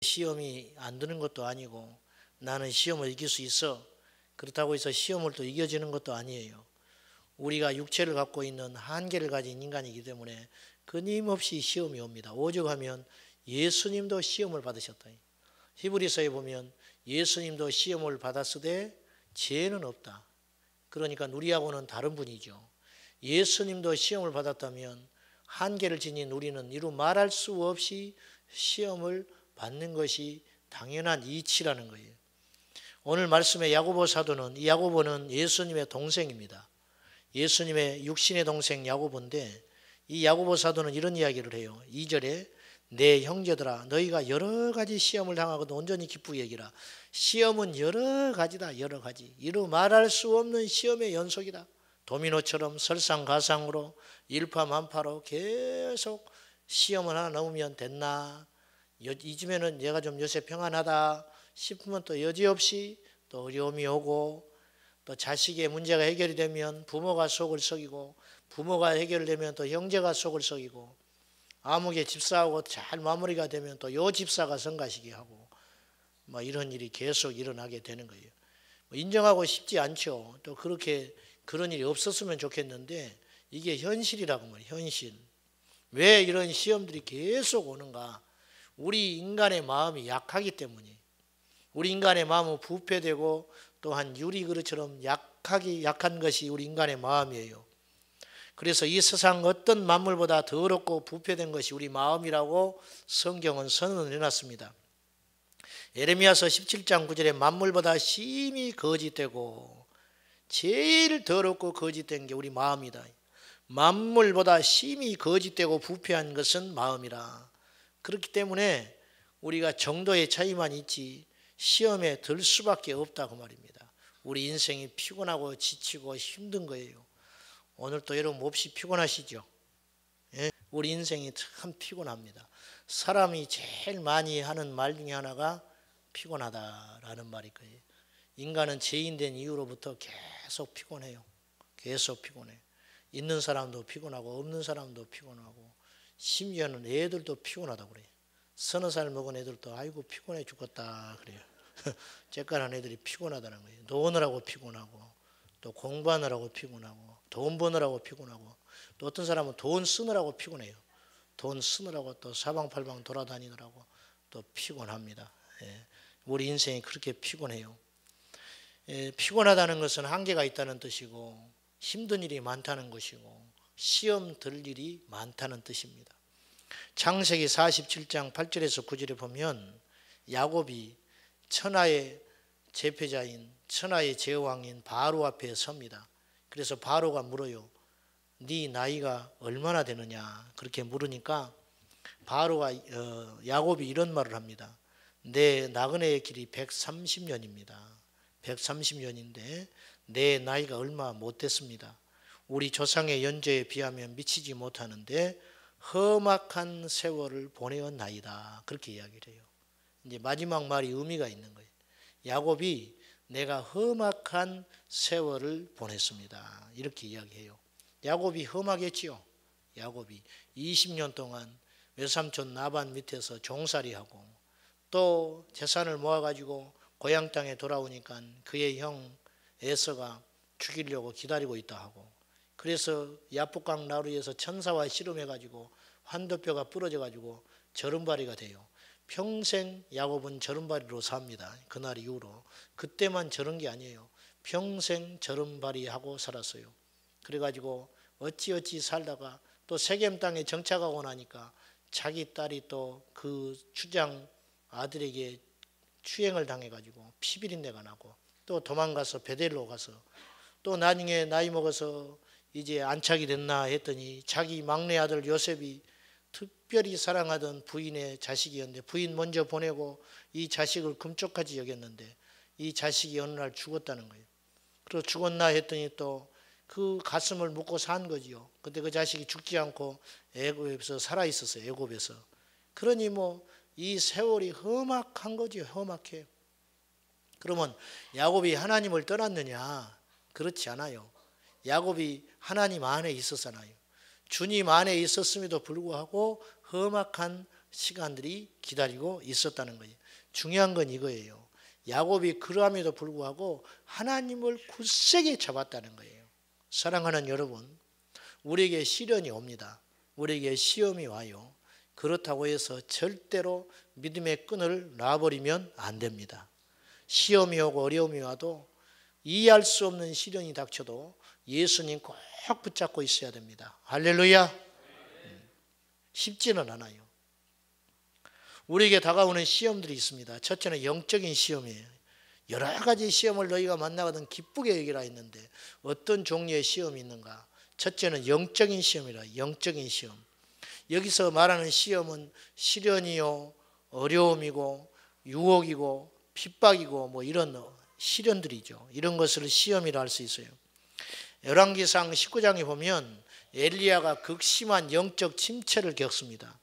시험이 안 드는 것도 아니고 나는 시험을 이길 수 있어. 그렇다고 해서 시험을 또 이겨지는 것도 아니에요. 우리가 육체를 갖고 있는 한계를 가진 인간이기 때문에 끊임없이 시험이 옵니다. 오죽하면 예수님도 시험을 받으셨다. 히브리서에 보면 예수님도 시험을 받았으되 죄는 없다. 그러니까 우리하고는 다른 분이죠. 예수님도 시험을 받았다면 한계를 지닌 우리는 이루 말할 수 없이 시험을 받는 것이 당연한 이치라는 거예요. 오늘 말씀의 야고보 사도는, 이 야고보는 예수님의 동생입니다. 예수님의 육신의 동생 야고보인데, 이 야고보 사도는 이런 이야기를 해요. 2절에 내 형제들아 너희가 여러 가지 시험을 당하고도 온전히 기쁘게 여기라. 시험은 여러 가지다. 여러 가지. 이루 말할 수 없는 시험의 연속이다. 도미노처럼 설상가상으로 일파만파로 계속 시험을 하나 넣으면 됐나, 이쯤에는 내가 좀 요새 평안하다 싶으면 또 여지없이 또 어려움이 오고, 또 자식의 문제가 해결이 되면 부모가 속을 썩이고, 부모가 해결되면 또 형제가 속을 썩이고, 아무개 집사하고 잘 마무리가 되면 또 요 집사가 성가시게 하고, 뭐 이런 일이 계속 일어나게 되는 거예요. 인정하고 싶지 않죠. 또 그렇게 그런 일이 없었으면 좋겠는데 이게 현실이라고 말이에요. 현실. 왜 이런 시험들이 계속 오는가? 우리 인간의 마음이 약하기 때문이에요. 우리 인간의 마음은 부패되고 또한 유리 그릇처럼 약한 것이 우리 인간의 마음이에요. 그래서 이 세상 어떤 만물보다 더럽고 부패된 것이 우리 마음이라고 성경은 선언을 해놨습니다. 예레미야서 17장 9절에 만물보다 심히 거짓되고 제일 더럽고 거짓된 게 우리 마음이다. 만물보다 심히 거짓되고 부패한 것은 마음이라. 그렇기 때문에 우리가 정도의 차이만 있지 시험에 들 수밖에 없다고 말입니다. 우리 인생이 피곤하고 지치고 힘든 거예요. 오늘 또 여러분 몹시 피곤하시죠? 예? 우리 인생이 참 피곤합니다. 사람이 제일 많이 하는 말 중에 하나가 피곤하다라는 말일 거예요. 인간은 죄인된 이후로부터 계속 피곤해요. 계속 피곤해요. 있는 사람도 피곤하고 없는 사람도 피곤하고, 심지어는 애들도 피곤하다고 그래요. 서너 살 먹은 애들도 아이고 피곤해 죽겠다 그래요. 쬐깐한 애들이 피곤하다는 거예요. 노느라고 피곤하고, 또 공부하느라고 피곤하고, 돈 버느라고 피곤하고, 또 어떤 사람은 돈 쓰느라고 피곤해요. 돈 쓰느라고 또 사방팔방 돌아다니느라고 또 피곤합니다. 예. 우리 인생이 그렇게 피곤해요. 예, 피곤하다는 것은 한계가 있다는 뜻이고 힘든 일이 많다는 것이고 시험 들 일이 많다는 뜻입니다. 창세기 47장 8절에서 9절에 보면 야곱이 천하의 제패자인 천하의 제왕인 바로 앞에 섭니다. 그래서 바로가 물어요. 네 나이가 얼마나 되느냐 그렇게 물으니까 바로가 야곱이 이런 말을 합니다. 내 나그네의 길이 130년입니다. 130년인데 내 나이가 얼마 못 됐습니다. 우리 조상의 연조에 비하면 미치지 못하는데 험악한 세월을 보내었나이다. 그렇게 이야기를 해요. 이제 마지막 말이 의미가 있는 거예요. 야곱이 내가 험악한 세월을 보냈습니다. 이렇게 이야기해요. 야곱이 험하겠지요. 야곱이 20년 동안 외삼촌 라반 밑에서 종살이하고 또 재산을 모아가지고 고향 땅에 돌아오니까 그의 형 에서가 죽이려고 기다리고 있다 하고, 그래서 야복강 나루에서 천사와 씨름해가지고 환도뼈가 부러져가지고 저른발이가 돼요. 평생 야곱은 저른발이로 삽니다. 그날 이후로. 그때만 저런 게 아니에요. 평생 저른발이하고 살았어요. 그래가지고 어찌어찌 살다가 또 세겜 땅에 정착하고 나니까 자기 딸이 또 그 추장 아들에게 추행을 당해가지고 피비린내가 나고 또 도망가서 베델로 가서 또 나중에 나이 먹어서 이제 안착이 됐나 했더니 자기 막내 아들 요셉이 특별히 사랑하던 부인의 자식이었는데 부인 먼저 보내고 이 자식을 금쪽같이 여겼는데 이 자식이 어느 날 죽었다는 거예요. 그리고 죽었나 했더니 또 그 가슴을 묻고 산 거지요. 근데 그 자식이 죽지 않고 애굽에서 살아 있었어요. 애굽에서. 그러니 뭐 이 세월이 험악한 거지요. 험악해요. 그러면 야곱이 하나님을 떠났느냐? 그렇지 않아요. 야곱이 하나님 안에 있었잖아요. 주님 안에 있었음에도 불구하고 험악한 시간들이 기다리고 있었다는 거예요. 중요한 건 이거예요. 야곱이 그러함에도 불구하고 하나님을 굳세게 잡았다는 거예요. 사랑하는 여러분, 우리에게 시련이 옵니다. 우리에게 시험이 와요. 그렇다고 해서 절대로 믿음의 끈을 놔버리면 안 됩니다. 시험이 오고 어려움이 와도 이해할 수 없는 시련이 닥쳐도 예수님 꼭 붙잡고 있어야 됩니다. 할렐루야. 쉽지는 않아요. 우리에게 다가오는 시험들이 있습니다. 첫째는 영적인 시험이에요. 여러 가지 시험을 너희가 만나거든 기쁘게 여기라 했는데 어떤 종류의 시험이 있는가? 첫째는 영적인 시험이라. 영적인 시험. 여기서 말하는 시험은 시련이요, 어려움이고 유혹이고 핍박이고 뭐 이런 시련들이죠. 이런 것을 시험이라 할 수 있어요. 열왕기상 19장에 보면 엘리야가 극심한 영적 침체를 겪습니다.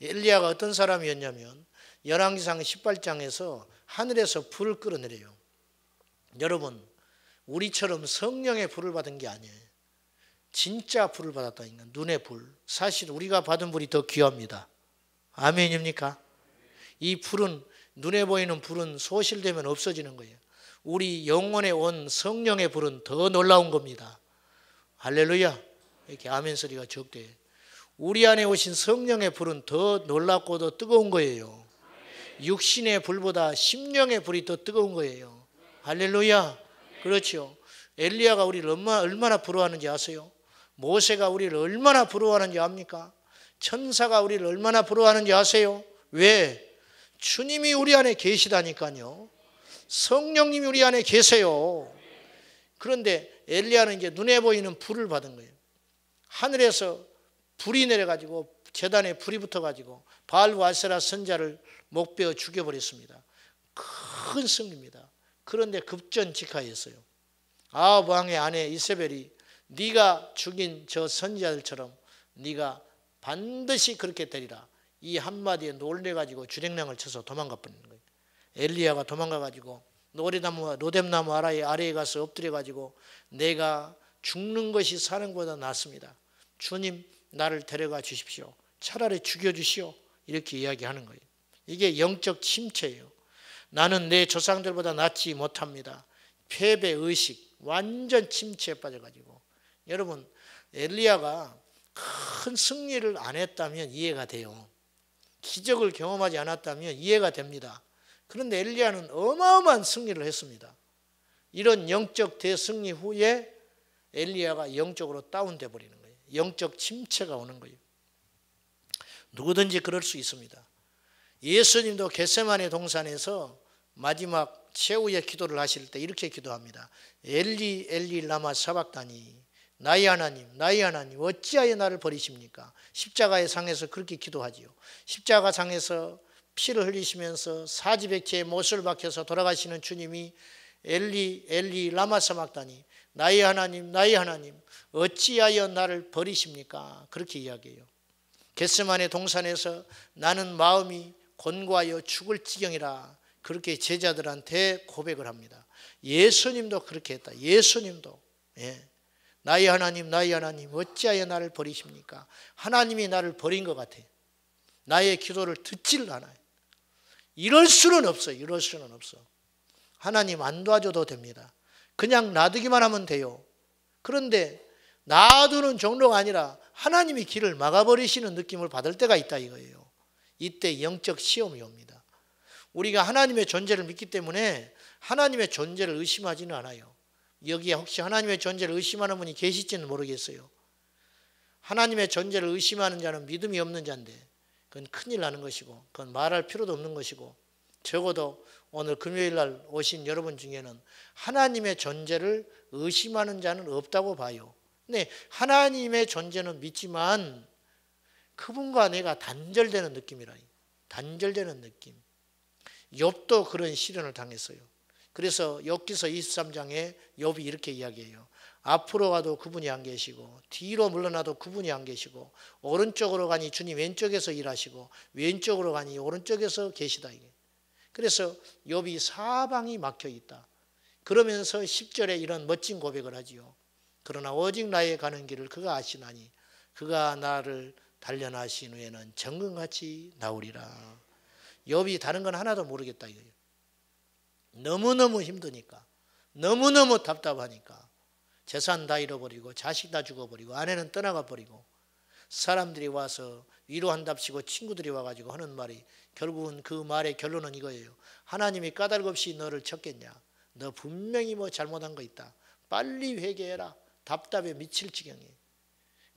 엘리야가 어떤 사람이었냐면 열왕기상 18장에서 하늘에서 불을 끌어내려요. 여러분, 우리처럼 성령의 불을 받은 게 아니에요. 진짜 불을 받았다니까. 눈의 불. 사실 우리가 받은 불이 더 귀합니다. 아멘입니까? 이 불은, 눈에 보이는 불은 소실되면 없어지는 거예요. 우리 영혼에 온 성령의 불은 더 놀라운 겁니다. 할렐루야. 이렇게 아멘 소리가 적대. 우리 안에 오신 성령의 불은 더 놀랍고 더 뜨거운 거예요. 육신의 불보다 심령의 불이 더 뜨거운 거예요. 할렐루야. 그렇죠. 엘리야가 우리를 얼마나 부러워하는지 아세요? 모세가 우리를 얼마나 부러워하는지 압니까? 천사가 우리를 얼마나 부러워하는지 아세요? 왜? 주님이 우리 안에 계시다니까요. 성령님이 우리 안에 계세요. 그런데 엘리야는 이제 눈에 보이는 불을 받은 거예요. 하늘에서 불이 내려가지고 제단에 불이 붙어가지고 바알과 아세라 선자를 목베어 죽여버렸습니다. 큰 승리입니다. 그런데 급전직하였어요. 아합 왕의 아내 이세벨이 네가 죽인 저 선지자들처럼 네가 반드시 그렇게 되리라. 이 한마디에 놀래가지고 주랭랑을 쳐서 도망가 버리는 거예요. 엘리야가 도망가가지고 로뎀나무 아래에 가서 엎드려가지고 내가 죽는 것이 사는 것보다 낫습니다. 주님 나를 데려가 주십시오. 차라리 죽여주시오. 이렇게 이야기하는 거예요. 이게 영적 침체예요. 나는 내 조상들보다 낫지 못합니다. 패배의식, 완전 침체에 빠져가지고. 여러분, 엘리야가 큰 승리를 안 했다면 이해가 돼요. 기적을 경험하지 않았다면 이해가 됩니다. 그런데 엘리야는 어마어마한 승리를 했습니다. 이런 영적 대승리 후에 엘리야가 영적으로 다운돼 버리는 거예요. 영적 침체가 오는 거예요. 누구든지 그럴 수 있습니다. 예수님도 겟세마네 동산에서 마지막 최후의 기도를 하실 때 이렇게 기도합니다. 엘리 엘리 라마 사박다니 나의 하나님 나의 하나님 어찌하여 나를 버리십니까? 십자가의 상에서 그렇게 기도하지요. 십자가 상에서 피를 흘리시면서 사지백체에 못을 박혀서 돌아가시는 주님이 엘리 엘리 라마 사박다니 나의 하나님 나의 하나님 어찌하여 나를 버리십니까? 그렇게 이야기해요. 겟세마네 동산에서 나는 마음이 곤고하여 죽을 지경이라 그렇게 제자들한테 고백을 합니다. 예수님도 그렇게 했다. 예수님도 나의 하나님 나의 하나님 어찌하여 나를 버리십니까? 하나님이 나를 버린 것 같아요. 나의 기도를 듣질 않아요. 이럴 수는 없어요. 이럴 수는 없어. 하나님 안 도와줘도 됩니다. 그냥 놔두기만 하면 돼요. 그런데 놔두는 정도가 아니라 하나님이 길을 막아버리시는 느낌을 받을 때가 있다 이거예요. 이때 영적 시험이 옵니다. 우리가 하나님의 존재를 믿기 때문에 하나님의 존재를 의심하지는 않아요. 여기에 혹시 하나님의 존재를 의심하는 분이 계실지는 모르겠어요. 하나님의 존재를 의심하는 자는 믿음이 없는 자인데 그건 큰일 나는 것이고 그건 말할 필요도 없는 것이고 적어도 오늘 금요일 날 오신 여러분 중에는 하나님의 존재를 의심하는 자는 없다고 봐요. 근데 하나님의 존재는 믿지만 그분과 내가 단절되는 느낌이라. 단절되는 느낌. 욥도 그런 시련을 당했어요. 그래서 욥기서 23장에 욥이 이렇게 이야기해요. 앞으로 가도 그분이 안 계시고 뒤로 물러나도 그분이 안 계시고 오른쪽으로 가니 주님 왼쪽에서 일하시고 왼쪽으로 가니 오른쪽에서 계시다. 이게. 그래서 욥이 사방이 막혀 있다. 그러면서 10절에 이런 멋진 고백을 하지요. 그러나 오직 나의 가는 길을 그가 아시나니 그가 나를 단련하신 후에는 정금같이 나오리라. 욥이 다른 건 하나도 모르겠다 이거예요. 너무너무 힘드니까, 너무너무 답답하니까 재산 다 잃어버리고 자식 다 죽어버리고 아내는 떠나가 버리고 사람들이 와서 위로한답시고 친구들이 와가지고 하는 말이, 결국은 그 말의 결론은 이거예요. 하나님이 까닭 없이 너를 쳤겠냐? 너 분명히 뭐 잘못한 거 있다. 빨리 회개해라. 답답해 미칠 지경이에요.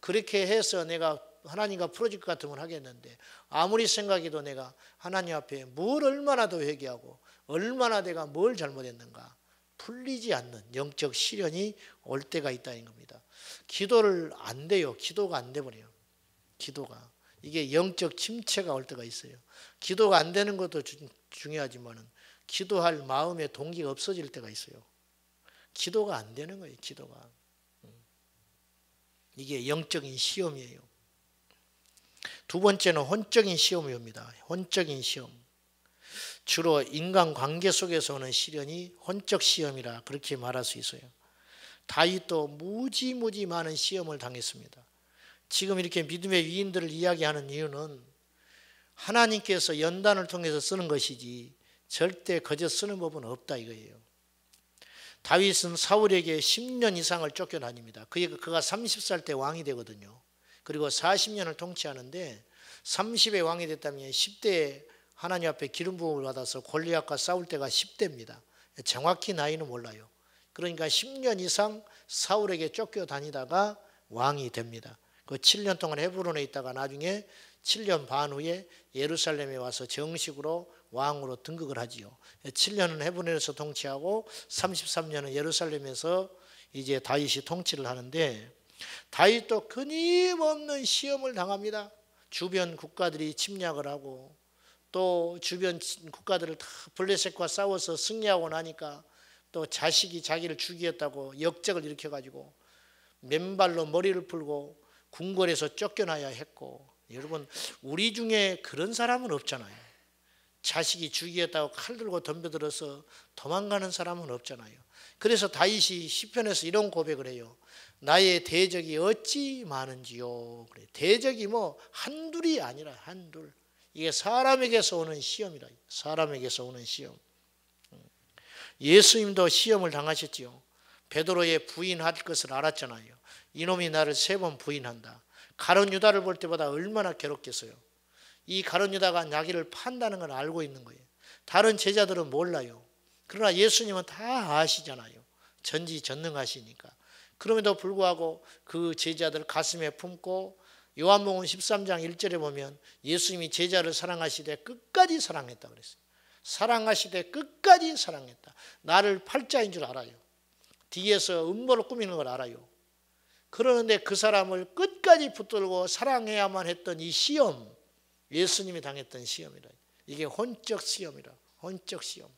그렇게 해서 내가 하나님과 풀어질 것 같으면 하겠는데, 아무리 생각해도 내가 하나님 앞에 뭘 얼마나 더 회개하고 얼마나 내가 뭘 잘못했는가 풀리지 않는 영적 시련이 올 때가 있다는 겁니다. 기도를 안 돼요. 기도가 안 돼버려요. 기도가. 이게 영적 침체가 올 때가 있어요. 기도가 안 되는 것도 중요하지만 기도할 마음의 동기가 없어질 때가 있어요. 기도가 안 되는 거예요. 기도가. 이게 영적인 시험이에요. 두 번째는 혼적인 시험이 옵니다. 혼적인 시험. 주로 인간관계 속에서 오는 시련이 혼적 시험이라 그렇게 말할 수 있어요. 다윗도 무지무지 많은 시험을 당했습니다. 지금 이렇게 믿음의 위인들을 이야기하는 이유는 하나님께서 연단을 통해서 쓰는 것이지 절대 거저 쓰는 법은 없다 이거예요. 다윗은 사울에게 10년 이상을 쫓겨다닙니다. 그가 30살 때 왕이 되거든요. 그리고 40년을 통치하는데 30에 왕이 됐다면 10대에 하나님 앞에 기름 부음을 받아서 골리앗과 싸울 때가 10대입니다. 정확히 나이는 몰라요. 그러니까 10년 이상 사울에게 쫓겨다니다가 왕이 됩니다. 그 7년 동안 헤브론에 있다가 나중에 7년 반 후에 예루살렘에 와서 정식으로 왕으로 등극을 하지요. 7년은 헤브론에서 통치하고 33년은 예루살렘에서 이제 다윗이 통치를 하는데, 다윗도 끊임없는 시험을 당합니다. 주변 국가들이 침략을 하고 또 주변 국가들을 다 블레셋과 싸워서 승리하고 나니까 또 자식이 자기를 죽이겠다고 역적을 일으켜가지고 맨발로 머리를 풀고 궁궐에서 쫓겨나야 했고, 여러분 우리 중에 그런 사람은 없잖아요. 자식이 죽이겠다고 칼 들고 덤벼들어서 도망가는 사람은 없잖아요. 그래서 다윗이 시편에서 이런 고백을 해요. 나의 대적이 어찌 많은지요. 그래. 대적이 뭐 한둘이 아니라 한둘. 이게 사람에게서 오는 시험이라. 사람에게서 오는 시험. 예수님도 시험을 당하셨지요. 베드로의 부인할 것을 알았잖아요. 이놈이 나를 3번 부인한다. 가룟 유다를 볼 때보다 얼마나 괴롭겠어요. 이 가룟 유다가 자기를 판다는 걸 알고 있는 거예요. 다른 제자들은 몰라요. 그러나 예수님은 다 아시잖아요. 전지전능하시니까. 그럼에도 불구하고 그 제자들 가슴에 품고, 요한복음 13장 1절에 보면 예수님이 제자를 사랑하시되 끝까지 사랑했다 그랬어요. 사랑하시되 끝까지 사랑했다. 나를 팔자인 줄 알아요. 뒤에서 음모를 꾸미는 걸 알아요. 그러는데 그 사람을 끝까지 붙들고 사랑해야만 했던 이 시험, 예수님이 당했던 시험이라. 이게 혼적 시험이라. 혼적 시험.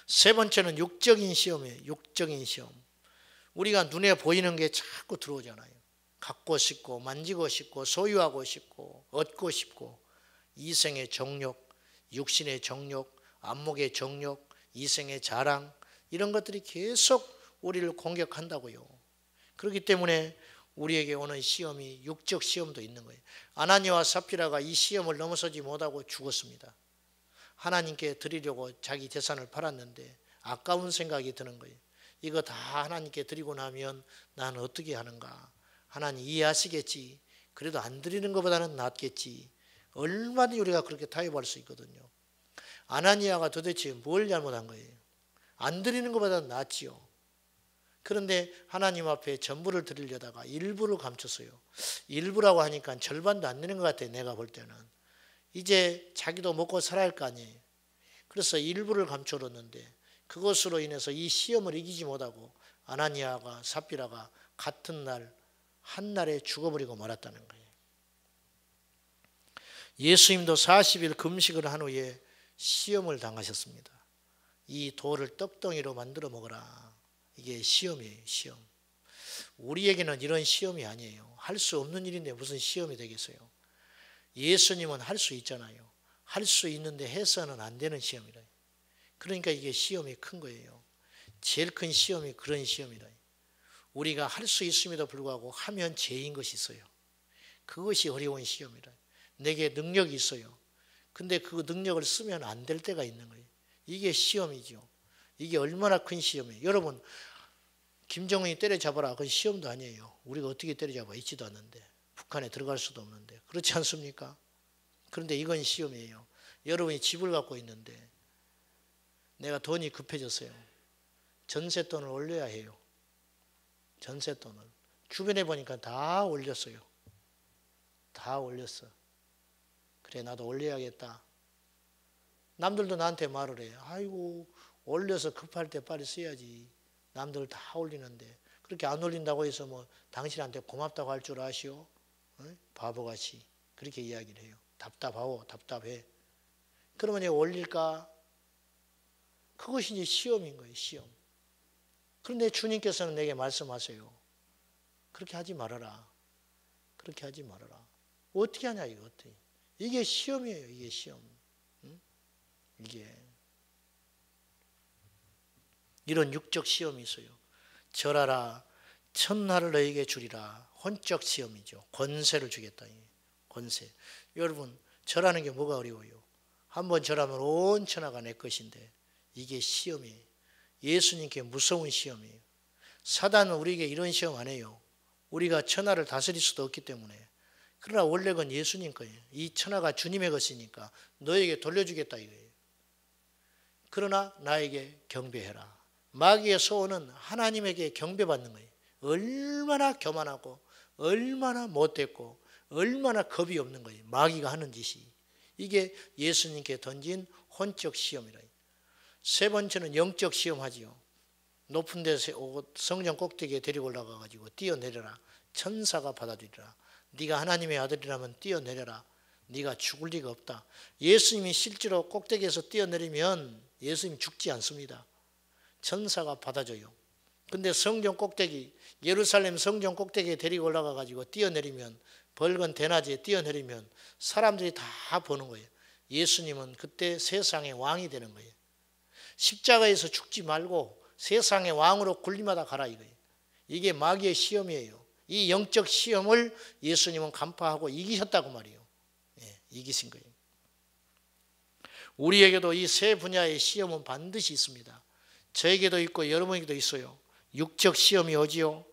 세 번째는 육적인 시험이에요. 육적인 시험. 우리가 눈에 보이는 게 자꾸 들어오잖아요. 갖고 싶고 만지고 싶고 소유하고 싶고 얻고 싶고, 이생의 정욕, 육신의 정욕, 안목의 정욕, 이생의 자랑, 이런 것들이 계속 우리를 공격한다고요. 그렇기 때문에 우리에게 오는 시험이 육적 시험도 있는 거예요. 아나니와 삽비라가 이 시험을 넘어서지 못하고 죽었습니다. 하나님께 드리려고 자기 재산을 팔았는데 아까운 생각이 드는 거예요. 이거 다 하나님께 드리고 나면 나는 어떻게 하는가. 하나님 이해하시겠지. 그래도 안 드리는 것보다는 낫겠지. 얼마든지 우리가 그렇게 타협할 수 있거든요. 아나니아가 도대체 뭘 잘못한 거예요? 안 드리는 것보다는 낫지요. 그런데 하나님 앞에 전부를 드리려다가 일부를 감췄어요. 일부라고 하니까 절반도 안 되는 것 같아요. 내가 볼 때는. 이제 자기도 먹고 살아야 할 거 아니에요. 그래서 일부를 감춰뒀는데 그것으로 인해서 이 시험을 이기지 못하고 아나니아가 삽비라가 같은 날 한날에 죽어버리고 말았다는 거예요. 예수님도 40일 금식을 한 후에 시험을 당하셨습니다. 이 돌을 떡덩이로 만들어 먹어라. 이게 시험이에요. 시험. 우리에게는 이런 시험이 아니에요. 할 수 없는 일인데 무슨 시험이 되겠어요. 예수님은 할 수 있잖아요. 할 수 있는데 해서는 안 되는 시험이라. 그러니까 이게 시험이 큰 거예요. 제일 큰 시험이 그런 시험이다. 우리가 할 수 있음에도 불구하고 하면 죄인 것이 있어요. 그것이 어려운 시험이라. 내게 능력이 있어요. 근데 그 능력을 쓰면 안 될 때가 있는 거예요. 이게 시험이죠. 이게 얼마나 큰 시험이에요. 여러분, 김정은이 때려잡아라. 그건 시험도 아니에요. 우리가 어떻게 때려잡아 있지도 않는데. 북한에 들어갈 수도 없는데. 그렇지 않습니까? 그런데 이건 시험이에요. 여러분이 집을 갖고 있는데 내가 돈이 급해졌어요. 전세돈을 올려야 해요. 전세돈을. 주변에 보니까 다 올렸어요. 다 올렸어. 그래, 나도 올려야겠다. 남들도 나한테 말을 해. 아이고, 올려서 급할 때 빨리 써야지. 남들 다 올리는데. 그렇게 안 올린다고 해서 뭐 당신한테 고맙다고 할 줄 아시오? 어? 바보같이. 그렇게 이야기를 해요. 답답하고 답답해. 그러면 이제 올릴까? 그것이 이제 시험인 거예요. 시험. 그런데 주님께서는 내게 말씀하세요. 그렇게 하지 말아라. 그렇게 하지 말아라. 어떻게 하냐 이거 어떻게. 이게 시험이에요. 이게 시험. 응? 이게. 이런 육적 시험이 있어요. 절하라. 천하를 너에게 주리라. 혼적 시험이죠. 권세를 주겠다. 권세. 여러분, 절하는 게 뭐가 어려워요? 한번 절하면 온 천하가 내 것인데 이게 시험이에요. 예수님께 무서운 시험이에요. 사단은 우리에게 이런 시험 안 해요. 우리가 천하를 다스릴 수도 없기 때문에. 그러나 원래 건 예수님 거예요. 이 천하가 주님의 것이니까 너에게 돌려주겠다 이거예요. 그러나 나에게 경배해라. 마귀의 소원은 하나님에게 경배받는 거예요. 얼마나 교만하고 얼마나 못됐고 얼마나 겁이 없는 거예요. 마귀가 하는 짓이. 이게 예수님께 던진 혼적 시험이라. 세 번째는 영적 시험하지요. 높은 데서 성전 꼭대기에 데리고 올라가가지고 뛰어내려라. 천사가 받아들이라. 네가 하나님의 아들이라면 뛰어내려라. 네가 죽을 리가 없다. 예수님이 실제로 꼭대기에서 뛰어내리면 예수님 죽지 않습니다. 천사가 받아줘요. 근데 성전 꼭대기, 예루살렘 성전 꼭대기에 데리고 올라가가지고 뛰어내리면, 벌건 대낮에 뛰어내리면 사람들이 다 보는 거예요. 예수님은 그때 세상의 왕이 되는 거예요. 십자가에서 죽지 말고 세상의 왕으로 군림하다 가라 이거예요. 이게 마귀의 시험이에요. 이 영적 시험을 예수님은 간파하고 이기셨다고 말이에요. 예, 이기신 거예요. 우리에게도 이 세 분야의 시험은 반드시 있습니다. 저에게도 있고 여러분에게도 있어요. 육적 시험이 오지요.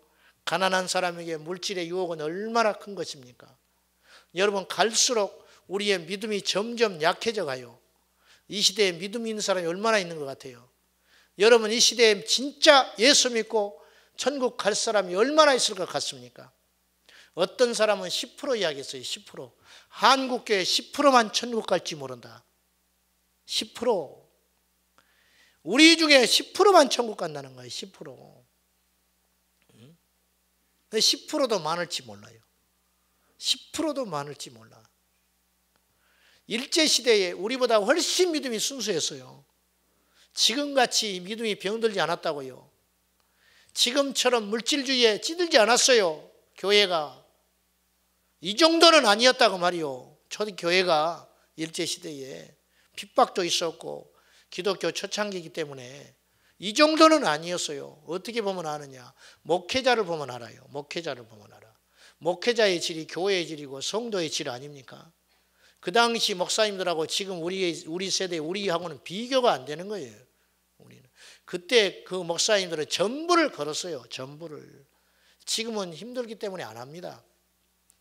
가난한 사람에게 물질의 유혹은 얼마나 큰 것입니까? 여러분, 갈수록 우리의 믿음이 점점 약해져 가요. 이 시대에 믿음이 있는 사람이 얼마나 있는 것 같아요? 여러분, 이 시대에 진짜 예수 믿고 천국 갈 사람이 얼마나 있을 것 같습니까? 어떤 사람은 10% 이야기했어요. 10%. 한국교회 10%만 천국 갈지 모른다. 10%. 우리 중에 10%만 천국 간다는 거예요. 10%. 10%도 많을지 몰라요. 10%도 많을지 몰라. 일제시대에 우리보다 훨씬 믿음이 순수했어요. 지금같이 믿음이 병들지 않았다고요. 지금처럼 물질주의에 찌들지 않았어요. 교회가. 이 정도는 아니었다고 말이요. 초대교회가 일제시대에 핍박도 있었고 기독교 초창기이기 때문에 이 정도는 아니었어요. 어떻게 보면 아느냐. 목회자를 보면 알아요. 목회자를 보면 알아. 목회자의 질이 교회의 질이고 성도의 질 아닙니까? 그 당시 목사님들하고 지금 우리 세대 우리하고는 비교가 안 되는 거예요. 우리는 그때 그 목사님들은 전부를 걸었어요. 전부를. 지금은 힘들기 때문에 안 합니다.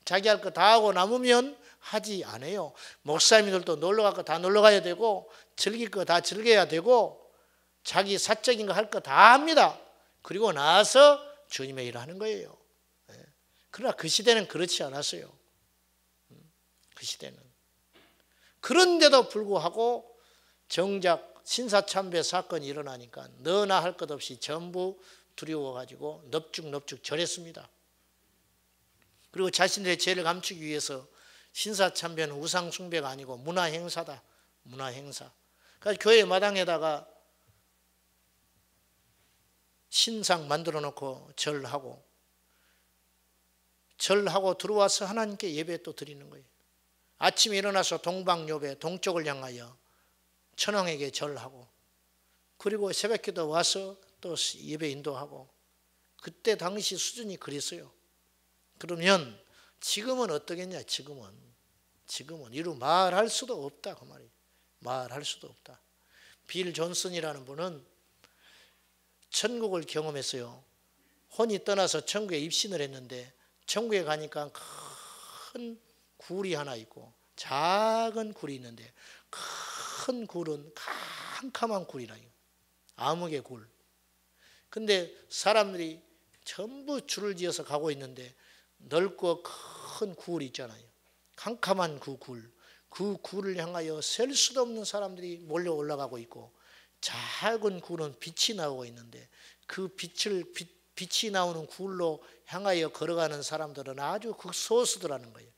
자기 할 거 다 하고 남으면 하지 않아요. 목사님들도 놀러 갈 거 다 놀러 가야 되고 즐길 거 다 즐겨야 되고 자기 사적인 거 할 거 다 합니다. 그리고 나서 주님의 일을 하는 거예요. 그러나 그 시대는 그렇지 않았어요. 그 시대는. 그런데도 불구하고 정작 신사참배 사건이 일어나니까 너나 할 것 없이 전부 두려워가지고 넙죽넙죽 절했습니다. 그리고 자신들의 죄를 감추기 위해서 신사참배는 우상숭배가 아니고 문화행사다. 문화행사. 그래서 교회 마당에다가 신상 만들어 놓고 절하고 들어와서 하나님께 예배 또 드리는 거예요. 아침에 일어나서 동방요배 동쪽을 향하여 천왕에게 절하고 그리고 새벽기도 와서 또 예배 인도하고 그때 당시 수준이 그랬어요. 그러면 지금은 어떠겠냐? 지금은 이루 말할 수도 없다 그 말이에요. 말할 수도 없다. 빌 존슨이라는 분은 천국을 경험했어요. 혼이 떠나서 천국에 입신을 했는데 천국에 가니까 큰 굴이 하나 있고 작은 굴이 있는데 큰 굴은 캄캄한 굴이라요. 암흑의 굴. 근데 사람들이 전부 줄을 지어서 가고 있는데 넓고 큰 굴이 있잖아요. 캄캄한 그 굴. 그 굴을 향하여 셀 수도 없는 사람들이 몰려 올라가고 있고 작은 굴은 빛이 나오고 있는데 그 빛이 나오는 굴로 향하여 걸어가는 사람들은 아주 극소수더라는 거예요.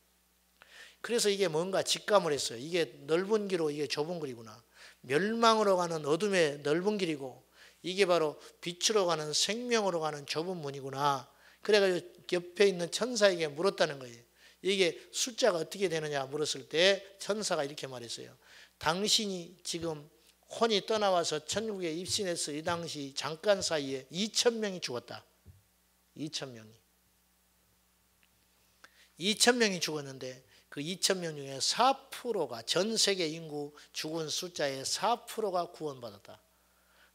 그래서 이게 뭔가 직감을 했어요. 이게 넓은 길이고 이게 좁은 길이구나. 멸망으로 가는 어둠의 넓은 길이고 이게 바로 빛으로 가는 생명으로 가는 좁은 문이구나. 그래가지고 옆에 있는 천사에게 물었다는 거예요. 이게 숫자가 어떻게 되느냐 물었을 때 천사가 이렇게 말했어요. 당신이 지금 혼이 떠나와서 천국에 입신해서 이 당시 잠깐 사이에 2,000명이 죽었다. 2,000명이. 2,000명이 죽었는데 그 2,000명 중에 4%가 전 세계 인구 죽은 숫자의 4%가 구원받았다.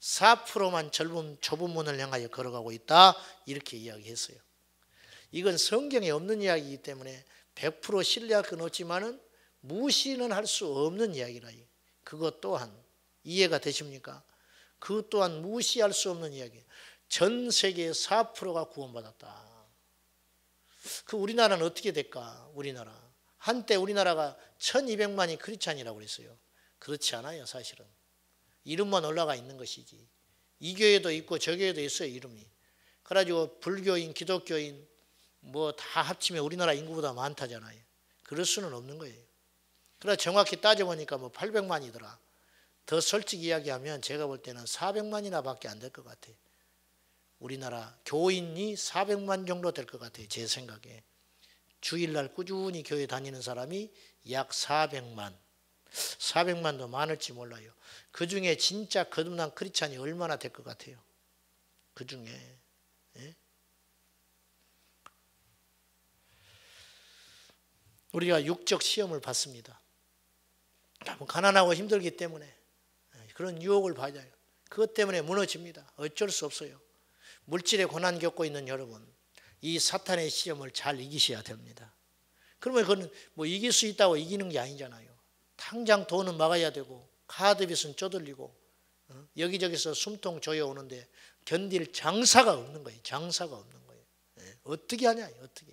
4%만 좁은 문을 향하여 걸어가고 있다. 이렇게 이야기했어요. 이건 성경에 없는 이야기이기 때문에 100% 신뢰할 건 없지만은 무시는 할 수 없는 이야기라. 그것 또한 이해가 되십니까? 그 또한 무시할 수 없는 이야기. 전 세계의 4%가 구원받았다. 그 우리나라는 어떻게 될까? 우리나라. 한때 우리나라가 1200만이 크리스찬이라고 그랬어요. 그렇지 않아요, 사실은. 이름만 올라가 있는 것이지. 이 교회도 있고 저 교회도 있어요, 이름이. 그래가지고 불교인, 기독교인 뭐 다 합치면 우리나라 인구보다 많다잖아요. 그럴 수는 없는 거예요. 그러나 정확히 따져보니까 뭐 800만이더라. 더 솔직히 이야기하면 제가 볼 때는 400만이나 밖에 안 될 것 같아요. 우리나라 교인이 400만 정도 될 것 같아요. 제 생각에. 주일날 꾸준히 교회 다니는 사람이 약 400만. 400만도 많을지 몰라요. 그중에 진짜 거듭난 크리스찬이 얼마나 될 것 같아요. 그중에. 예? 우리가 육적 시험을 받습니다. 너무 가난하고 힘들기 때문에 그런 유혹을 받아요. 그것 때문에 무너집니다. 어쩔 수 없어요. 물질의 고난 겪고 있는 여러분, 이 사탄의 시험을 잘 이기셔야 됩니다. 그러면 그건 뭐 이길 수 있다고 이기는 게 아니잖아요. 당장 돈은 막아야 되고 카드빚은 쪼들리고 여기저기서 숨통 조여오는데 견딜 장사가 없는 거예요. 장사가 없는 거예요. 어떻게 하냐, 어떻게.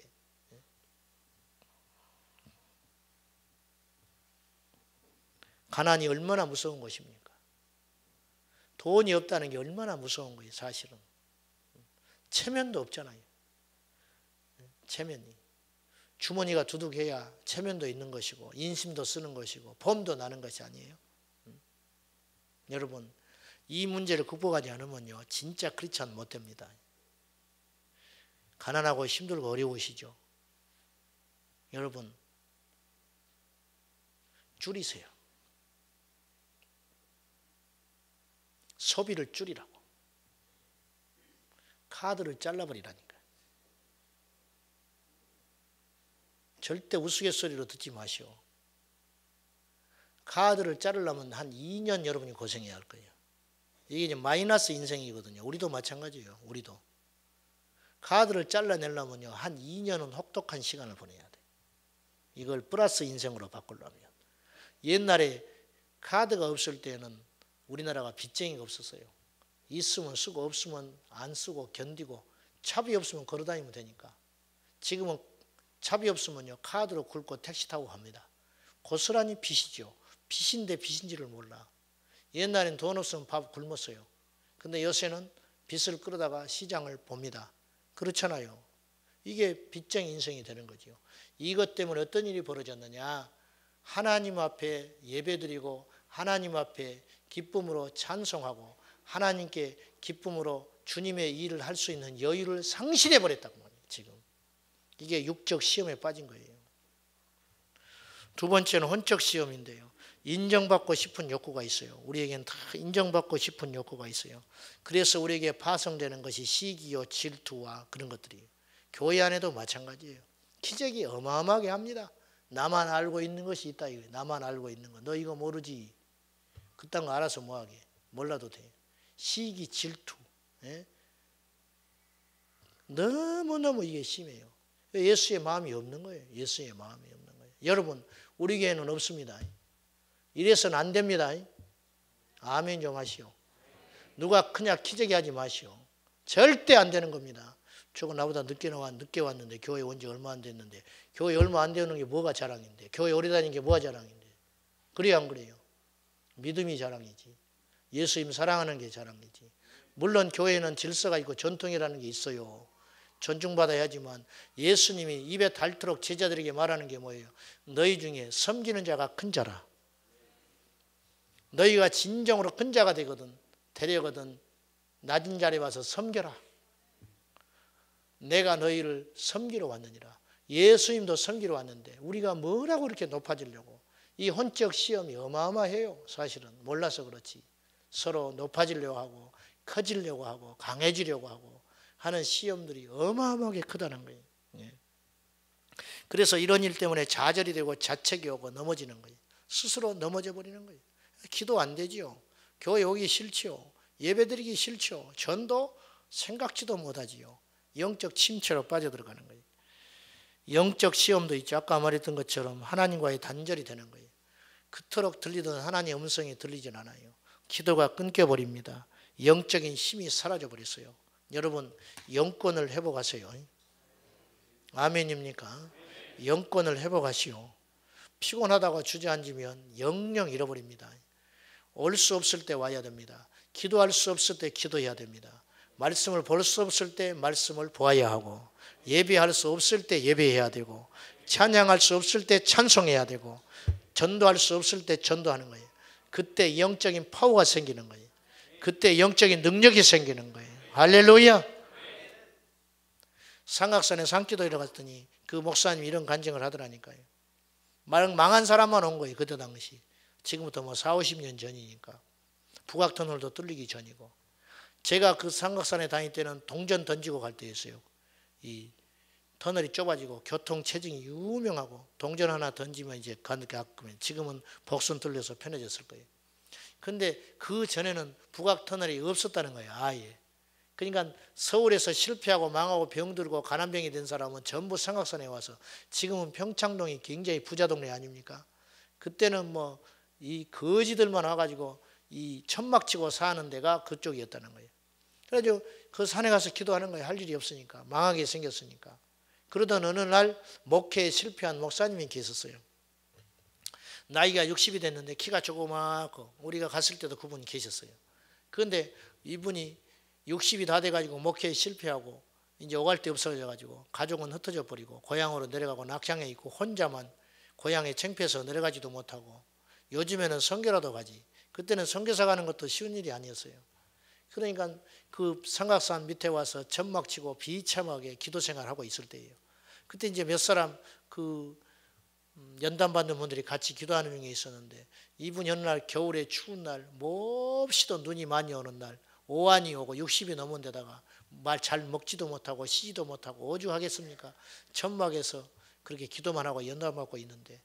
가난이 얼마나 무서운 것입니까? 돈이 없다는 게 얼마나 무서운 거예요, 사실은. 체면도 없잖아요. 체면이. 주머니가 두둑해야 체면도 있는 것이고 인심도 쓰는 것이고 범도 나는 것이 아니에요. 여러분, 이 문제를 극복하지 않으면요 진짜 크리스찬 못 됩니다. 가난하고 힘들고 어려우시죠? 여러분, 줄이세요. 소비를 줄이라고. 카드를 잘라버리라니까. 절대 우스갯소리로 듣지 마시오. 카드를 자르려면 한 2년 여러분이 고생해야 할 거예요. 이게 이제 마이너스 인생이거든요. 우리도 마찬가지예요. 우리도. 카드를 잘라내려면요 한 2년은 혹독한 시간을 보내야 돼. 이걸 플러스 인생으로 바꾸려면. 옛날에 카드가 없을 때는 우리나라가 빚쟁이가 없었어요. 있으면 쓰고 없으면 안 쓰고 견디고 차비 없으면 걸어다니면 되니까. 지금은 차비 없으면요 카드로 긁고 택시 타고 갑니다. 고스란히 빚이죠. 빚인데 빚인지를 몰라. 옛날엔 돈 없으면 밥 굶었어요. 근데 요새는 빚을 끌어다가 시장을 봅니다. 그렇잖아요. 이게 빚쟁이 인생이 되는 거죠. 이것 때문에 어떤 일이 벌어졌느냐. 하나님 앞에 예배드리고 하나님 앞에 기쁨으로 찬송하고 하나님께 기쁨으로 주님의 일을 할 수 있는 여유를 상실해 버렸다고 말이에요. 지금 이게 육적 시험에 빠진 거예요. 두 번째는 혼적 시험인데요. 인정받고 싶은 욕구가 있어요. 우리에게는 다 인정받고 싶은 욕구가 있어요. 그래서 우리에게 파송되는 것이 시기요, 질투와 그런 것들이에요. 교회 안에도 마찬가지예요. 기적이 어마어마하게 합니다. 나만 알고 있는 것이 있다 이거예요. 나만 알고 있는 거. 너 이거 모르지. 그딴 거 알아서 뭐하게. 몰라도 돼. 시기, 질투. 예? 너무너무 이게 심해요. 예수의 마음이 없는 거예요. 예수의 마음이 없는 거예요. 여러분, 우리 교회는 없습니다. 이래서는 안 됩니다. 아멘 좀 하시오. 누가 그냥 기적이 하지 마시오. 절대 안 되는 겁니다. 저거 나보다 늦게 왔는데 교회 온 지 얼마 안 됐는데 교회 얼마 안 되는 게 뭐가 자랑인데 교회 오래 다니는 게 뭐가 자랑인데 그래요 안 그래요? 믿음이 자랑이지. 예수님 사랑하는 게 자랑이지. 물론 교회는 질서가 있고 전통이라는 게 있어요. 존중받아야 하지만 예수님이 입에 닳도록 제자들에게 말하는 게 뭐예요? 너희 중에 섬기는 자가 큰 자라. 너희가 진정으로 큰 자가 되려거든 낮은 자리에 와서 섬겨라. 내가 너희를 섬기러 왔느니라. 예수님도 섬기러 왔는데 우리가 뭐라고 이렇게 높아지려고. 이 혼적 시험이 어마어마해요. 사실은 몰라서 그렇지. 서로 높아지려고 하고 커지려고 하고 강해지려고 하고 하는 시험들이 어마어마하게 크다는 거예요. 그래서 이런 일 때문에 좌절이 되고 자책이 오고 넘어지는 거예요. 스스로 넘어져 버리는 거예요. 기도 안 되지요. 교회 오기 싫지요. 예배드리기 싫죠. 전도 생각지도 못하지요. 영적 침체로 빠져들어가는 거예요. 영적 시험도 있죠. 아까 말했던 것처럼 하나님과의 단절이 되는 거예요. 그토록 들리던 하나님의 음성이 들리진 않아요. 기도가 끊겨버립니다. 영적인 힘이 사라져버렸어요. 여러분 영권을 회복하세요. 아멘입니까? 영권을 회복하시오. 피곤하다고 주저앉으면 영영 잃어버립니다. 올 수 없을 때 와야 됩니다. 기도할 수 없을 때 기도해야 됩니다. 말씀을 볼 수 없을 때 말씀을 보아야 하고 예배할 수 없을 때 예배해야 되고 찬양할 수 없을 때 찬송해야 되고 전도할 수 없을 때 전도하는 거예요. 그때 영적인 파워가 생기는 거예요. 그때 영적인 능력이 생기는 거예요. 할렐루야. 삼각산에 산기도에 갔더니 그 목사님이 이런 간증을 하더라니까요. 망한 사람만 온 거예요. 그때 당시. 지금부터 뭐 4, 50년 전이니까. 북악터널도 뚫리기 전이고. 제가 그 삼각산에 다닐 때는 동전 던지고 갈 때였어요. 이 터널이 좁아지고 교통 체증이 유명하고 동전 하나 던지면 이제 가끔 지금은 복선 뚫려서 편해졌을 거예요. 근데 그 전에는 북악터널이 없었다는 거예요. 아예. 그러니까 서울에서 실패하고 망하고 병들고 가난병이 된 사람은 전부 삼각산에 와서 지금은 평창동이 굉장히 부자 동네 아닙니까? 그때는 뭐 이 거지들만 와가지고 이 천막 치고 사는 데가 그쪽이었다는 거예요. 그래가지고 그 산에 가서 기도하는 거예요. 할 일이 없으니까. 망하게 생겼으니까. 그러던 어느 날 목회에 실패한 목사님이 계셨어요. 나이가 60이 됐는데 키가 조그맣고 우리가 갔을 때도 그분이 계셨어요. 그런데 이분이 60이 다 돼가지고 목회에 실패하고 이제 오갈 데 없어져가지고 가족은 흩어져 버리고 고향으로 내려가고 낙향에 있고 혼자만 고향에 창피해서 내려가지도 못하고 요즘에는 선교라도 가지. 그때는 선교사 가는 것도 쉬운 일이 아니었어요. 그러니까 그 삼각산 밑에 와서 천막 치고 비참하게 기도 생활하고 있을 때예요. 그때 이제 몇 사람 그 연단 받는 분들이 같이 기도하는 중에 있었는데 이분이 어느 날 겨울에 추운 날 몹시도 눈이 많이 오는 날 오한이 오고 60이 넘은 데다가 말 잘 먹지도 못하고 쉬지도 못하고 오죽하겠습니까? 천막에서 그렇게 기도만 하고 연단 받고 있는데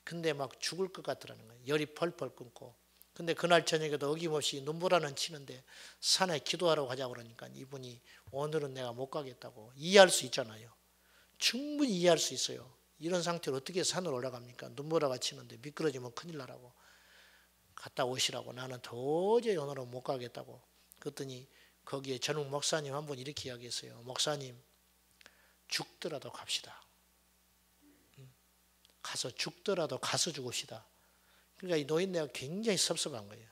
근데 막 죽을 것 같더라는 거예요. 열이 펄펄 끊고. 근데 그날 저녁에도 어김없이 눈보라는 치는데 산에 기도하러 가자고 그러니까 이분이 오늘은 내가 못 가겠다고. 이해할 수 있잖아요. 충분히 이해할 수 있어요. 이런 상태로 어떻게 산으로 올라갑니까? 눈보라가 치는데 미끄러지면 큰일 나라고. 갔다 오시라고. 나는 도저히 오늘은 못 가겠다고. 그랬더니 거기에 전욱 목사님 한 분 이렇게 이야기했어요. 목사님 죽더라도 갑시다. 가서 죽더라도 가서 죽읍시다. 그러니까 이 노인네가 굉장히 섭섭한 거예요.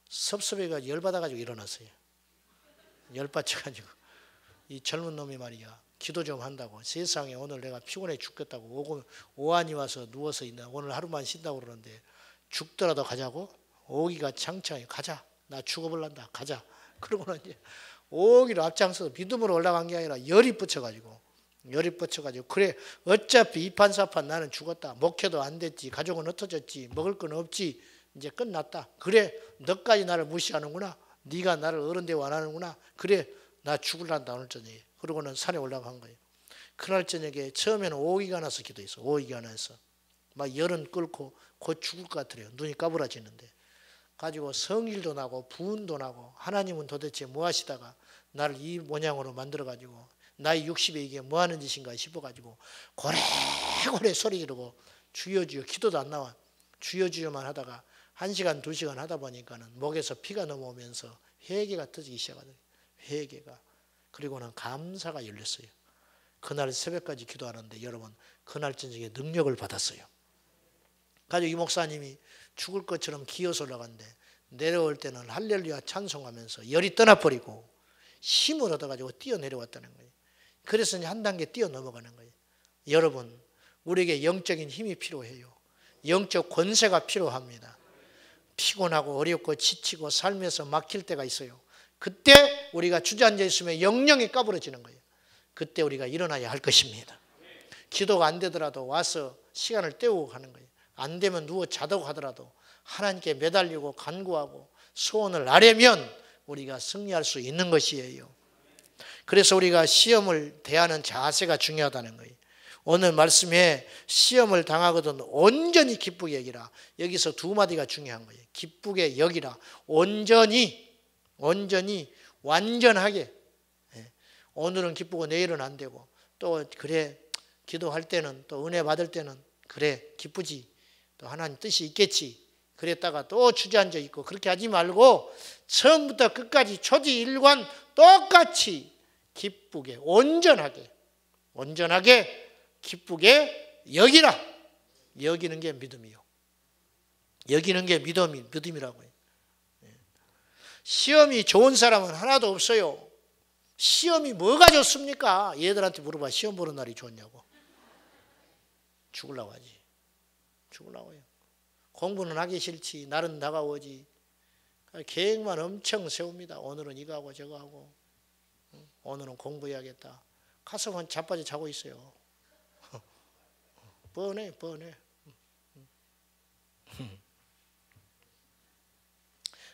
섭섭해가지고 열받아가지고 일어났어요. 열받쳐가지고 이 젊은 놈이 말이야 기도 좀 한다고. 세상에 오늘 내가 피곤해 죽겠다고 오한이 와서 누워서 있나 오늘 하루만 쉰다고 그러는데 죽더라도 가자고. 오기가 창창해. 가자. 나 죽어볼란다. 가자. 그러고는 이제 오기로 앞장서서 믿음으로 올라간 게 아니라 열이 뻗쳐가지고 그래 어차피 이판사판 나는 죽었다. 목회도 안 됐지. 가족은 흩어졌지. 먹을 건 없지. 이제 끝났다. 그래, 너까지 나를 무시하는구나. 네가 나를 어른 대우 안 하는구나. 그래, 나 죽을란다 오늘 저녁에. 그러고는 산에 올라간 거예요. 그날 저녁에 처음에는 오기가 나서 기도했어. 오기가 나서 막 열은 끓고 곧 죽을 것 같더래요. 눈이 까부라지는데 가지고 성일도 나고 부은도 나고 하나님은 도대체 뭐 하시다가 나를 이 모양으로 만들어 가지고 나이 60에 이게 뭐 하는 짓인가 싶어 가지고 고래고래 소리 지르고 주여 주여 기도도 안 나와. 주여 주여만 하다가 1시간 2시간 하다 보니까는 목에서 피가 넘어오면서 회개가 터지기 시작하더래요. 회개가. 그리고는 감사가 열렸어요. 그날 새벽까지 기도하는데 여러분 그날 저녁에 능력을 받았어요. 가지고 이 목사님이 죽을 것처럼 기어서 올라갔는데 내려올 때는 할렐루야 찬송하면서 열이 떠나버리고 힘을 얻어가지고 뛰어내려왔다는 거예요. 그래서 이제 한 단계 뛰어넘어가는 거예요. 여러분 우리에게 영적인 힘이 필요해요. 영적 권세가 필요합니다. 피곤하고 어렵고 지치고 삶에서 막힐 때가 있어요. 그때 우리가 주저앉아 있으면 영영이 까부러지는 거예요. 그때 우리가 일어나야 할 것입니다. 기도가 안 되더라도 와서 시간을 때우고 가는 거예요. 안 되면 누워 자다고 하더라도 하나님께 매달리고 간구하고 소원을 아뢰면 우리가 승리할 수 있는 것이에요. 그래서 우리가 시험을 대하는 자세가 중요하다는 거예요. 오늘 말씀에 시험을 당하거든 온전히 기쁘게 여기라. 여기서 두 마디가 중요한 거예요. 기쁘게 여기라. 온전히 완전하게. 오늘은 기쁘고 내일은 안 되고 또 그래 기도할 때는 또 은혜 받을 때는 그래 기쁘지 또 하나님 뜻이 있겠지 그랬다가 또 주저앉아 있고 그렇게 하지 말고 처음부터 끝까지 초지일관 똑같이 기쁘게 온전하게 기쁘게 여기라. 여기는 게 믿음이요. 여기는 게 믿음이라고 해요. 시험이 좋은 사람은 하나도 없어요. 시험이 뭐가 좋습니까? 얘들한테 물어봐. 시험 보는 날이 좋냐고. 죽으려고 하지. 죽으려고 해요. 공부는 하기 싫지. 날은 다가오지. 계획만 엄청 세웁니다. 오늘은 이거 하고 저거 하고. 오늘은 공부해야겠다. 가서 자빠져 자고 있어요. 뻔해.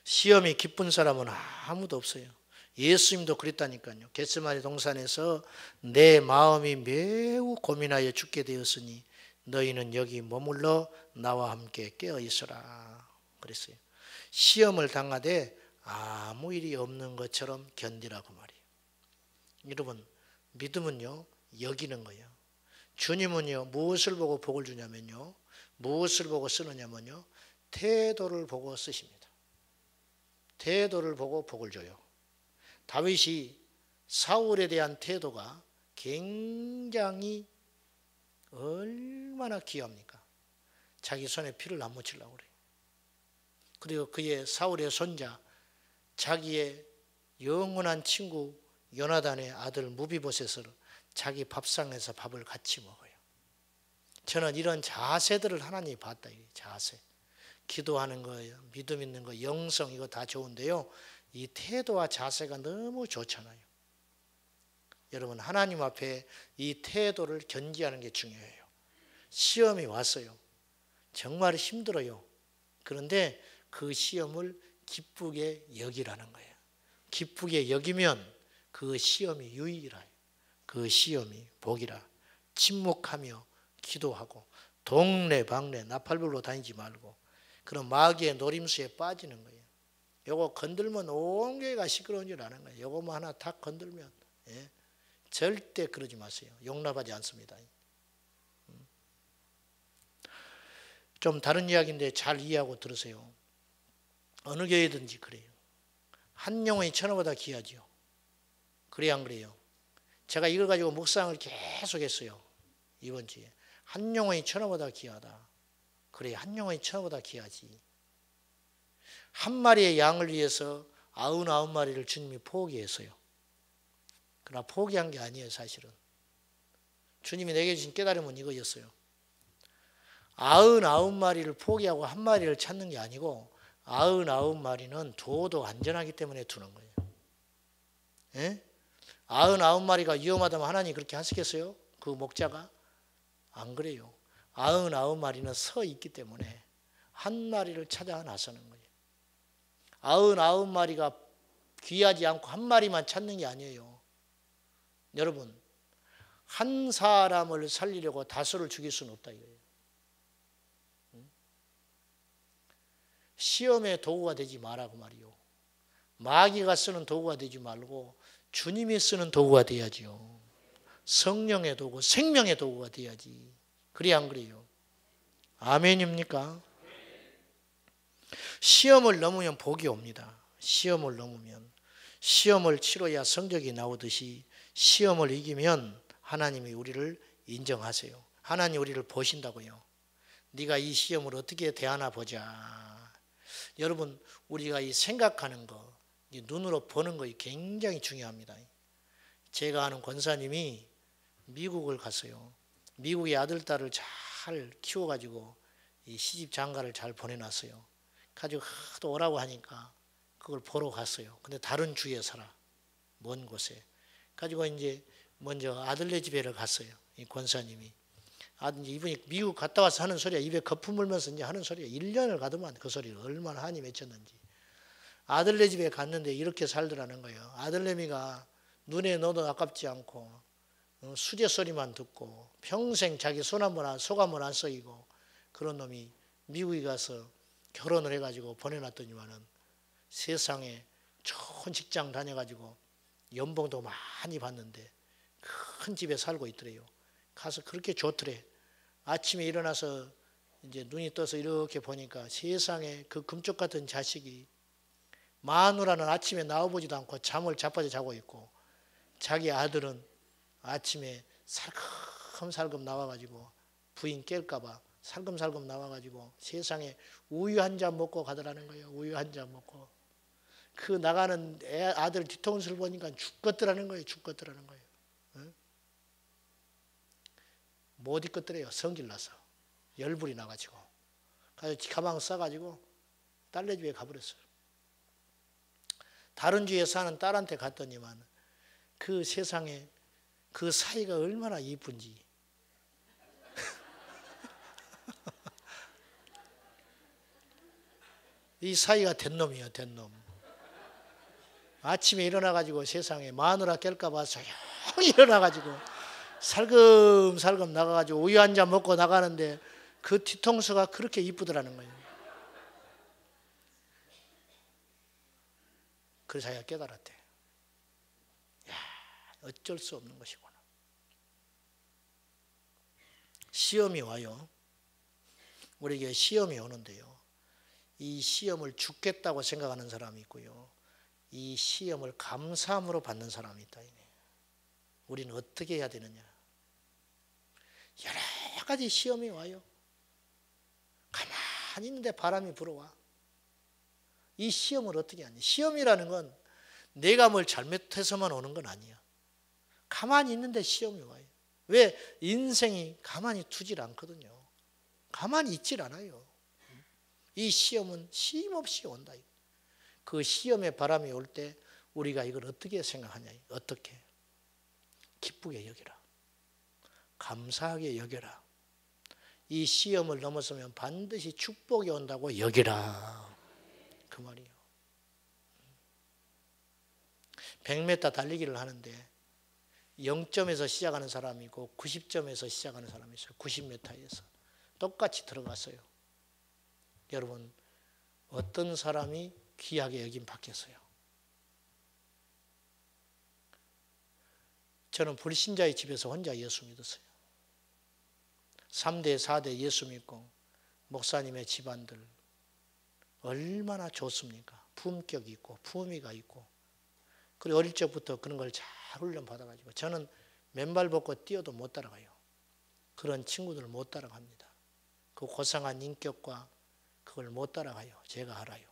시험이 기쁜 사람은 아무도 없어요. 예수님도 그랬다니까요. 겟세마네 동산에서 내 마음이 매우 고민하여 죽게 되었으니 너희는 여기 머물러 나와 함께 깨어 있어라 그랬어요. 시험을 당하되 아무 일이 없는 것처럼 견디라고 말이에요. 여러분 믿음은요 여기는 거예요. 주님은요 무엇을 보고 복을 주냐면요 무엇을 보고 쓰느냐면요 태도를 보고 쓰십니다. 태도를 보고 복을 줘요. 다윗이 사울에 대한 태도가 굉장히 얼마나 귀합니까? 자기 손에 피를 안 묻히려고 그래요. 그리고 그의 사울의 손자 자기의 영원한 친구 요나단의 아들 무비보셋을 자기 밥상에서 밥을 같이 먹어요. 저는 이런 자세들을 하나님이 봤다. 자세. 기도하는 거예요. 믿음 있는 거, 영성 이거 다 좋은데요. 이 태도와 자세가 너무 좋잖아요. 여러분 하나님 앞에 이 태도를 견지하는 게 중요해요. 시험이 왔어요. 정말 힘들어요. 그런데 그 시험을 기쁘게 여기라는 거예요. 기쁘게 여기면 그 시험이 유익이라. 그 시험이 복이라. 침묵하며 기도하고 동네 방네 나팔불로 다니지 말고 그런 마귀의 노림수에 빠지는 거예요. 요거 건들면 온 교회가 시끄러운 줄 아는 거예요. 요거만 하나 탁 건들면 절대 그러지 마세요. 용납하지 않습니다. 좀 다른 이야기인데 잘 이해하고 들으세요. 어느 교회든지 그래요. 한 영혼이 천하보다 귀하지요. 그래야 안 그래요? 제가 이걸 가지고 묵상을 계속 했어요. 이번 주에. 한 영혼이 천하보다 귀하다. 그래, 한 영혼이 천하보다 귀하지. 한 마리의 양을 위해서 99마리를 주님이 포기했어요. 그러나 포기한 게 아니에요, 사실은. 주님이 내게 주신 깨달음은 이거였어요. 99마리를 포기하고 한 마리를 찾는 게 아니고 99마리는 두어도 안전하기 때문에 두는 거예요. 예? 99마리가 위험하다면 하나님이 그렇게 하시겠어요? 그 목자가? 안 그래요. 99마리는 서 있기 때문에 한 마리를 찾아 나서는 거예요. 99마리가 귀하지 않고 한 마리만 찾는 게 아니에요. 여러분, 한 사람을 살리려고 다수를 죽일 수는 없다 이거예요. 시험의 도구가 되지 말라고 말이요. 마귀가 쓰는 도구가 되지 말고 주님이 쓰는 도구가 돼야지요. 성령의 도구, 생명의 도구가 돼야지. 그래 안 그래요? 아멘입니까? 시험을 넘으면 복이 옵니다. 시험을 넘으면. 시험을 치러야 성적이 나오듯이 시험을 이기면 하나님이 우리를 인정하세요. 하나님 우리를 보신다고요. 네가 이 시험을 어떻게 대하나 보자. 여러분, 우리가 이 생각하는 거, 눈으로 보는 거 굉장히 중요합니다. 제가 아는 권사님이 미국을 갔어요. 미국의 아들, 딸을 잘 키워가지고 이 시집 장가를 잘 보내놨어요. 가지고 하도 오라고 하니까 그걸 보러 갔어요. 근데 다른 주에 살아. 먼 곳에. 가지고 이제 먼저 아들네 집에를 갔어요. 이 권사님이. 이분이 미국 갔다 와서 하는 소리야. 입에 거품 물면서 이제 하는 소리야. 1년을 가더만 그 소리를 얼마나 한이 맺혔는지. 아들네 집에 갔는데 이렇게 살더라는 거예요. 아들내미가 눈에 넣어도 아깝지 않고 수제 소리만 듣고 평생 자기 속 한번 안 썩이고 그런 놈이 미국에 가서 결혼을 해가지고 보내놨더니만은 세상에 좋은 직장 다녀가지고 연봉도 많이 받는데 큰 집에 살고 있더래요. 가서 그렇게 좋더래. 아침에 일어나서 이제 눈이 떠서 이렇게 보니까 세상에 그 금쪽 같은 자식이 마누라는 아침에 나와보지도 않고 잠을 자빠져 자고 있고 자기 아들은 아침에 살금살금 나와가지고 부인 깰까봐 살금살금 나와가지고 세상에 우유 한 잔 먹고 가더라는 거예요. 우유 한 잔 먹고. 그 나가는 아들 뒤통수를 보니까 죽겠더라는 거예요. 죽겠더라는 거예요. 응? 못 있겠더래요. 성질 나서. 열불이 나가지고. 그래서 가방 싸가지고 딸네 집에 가버렸어요. 다른 주에 사는 딸한테 갔더니만 그 세상에 그 사이가 얼마나 이쁜지. 이 사이가 된 놈이에요. 된 놈. 아침에 일어나가지고 세상에 마누라 깰까봐 조용히 일어나가지고 살금살금 나가가지고 우유 한 잔 먹고 나가는데 그 뒤통수가 그렇게 이쁘더라는 거예요. 그래서 자기가 깨달았대. 야, 어쩔 수 없는 것이구나. 시험이 와요. 우리에게 시험이 오는데요. 이 시험을 죽겠다고 생각하는 사람이 있고요. 이 시험을 감사함으로 받는 사람이 있다. 우리는 어떻게 해야 되느냐. 여러 가지 시험이 와요. 가만히 있는데 바람이 불어와. 이 시험을 어떻게 하냐. 시험이라는 건 내가 뭘 잘못해서만 오는 건 아니야. 가만히 있는데 시험이 와요. 왜? 인생이 가만히 두질 않거든요. 가만히 있질 않아요. 이 시험은 쉼없이 온다. 그 시험의 바람이 올 때 우리가 이걸 어떻게 생각하냐. 어떻게? 기쁘게 여기라. 감사하게 여겨라. 이 시험을 넘어서면 반드시 축복이 온다고 여기라. 그 말이에요. 100m 달리기를 하는데 0점에서 시작하는 사람이 있고 90점에서 시작하는 사람이 있어요. 90m에서. 똑같이 들어갔어요. 여러분, 어떤 사람이 귀하게 여김 받겠어요? 저는 불신자의 집에서 혼자 예수 믿었어요. 3대, 4대 예수 믿고 목사님의 집안들 얼마나 좋습니까? 품격이 있고 품위가 있고 그리고 어릴 적부터 그런 걸 잘 훈련 받아가지고 저는 맨발 벗고 뛰어도 못 따라가요. 그런 친구들을 못 따라갑니다. 그 고상한 인격과 그걸 못 따라가요. 제가 알아요.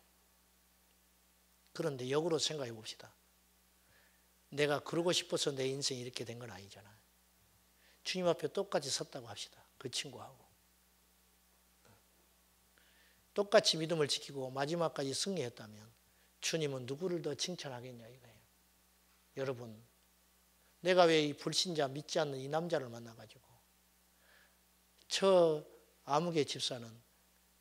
그런데 역으로 생각해 봅시다. 내가 그러고 싶어서 내 인생이 이렇게 된 건 아니잖아요. 주님 앞에 똑같이 섰다고 합시다. 그 친구하고. 똑같이 믿음을 지키고 마지막까지 승리했다면 주님은 누구를 더 칭찬하겠냐 이거예요. 여러분, 내가 왜 이 불신자 믿지 않는 이 남자를 만나가지고 저 아무개 집사는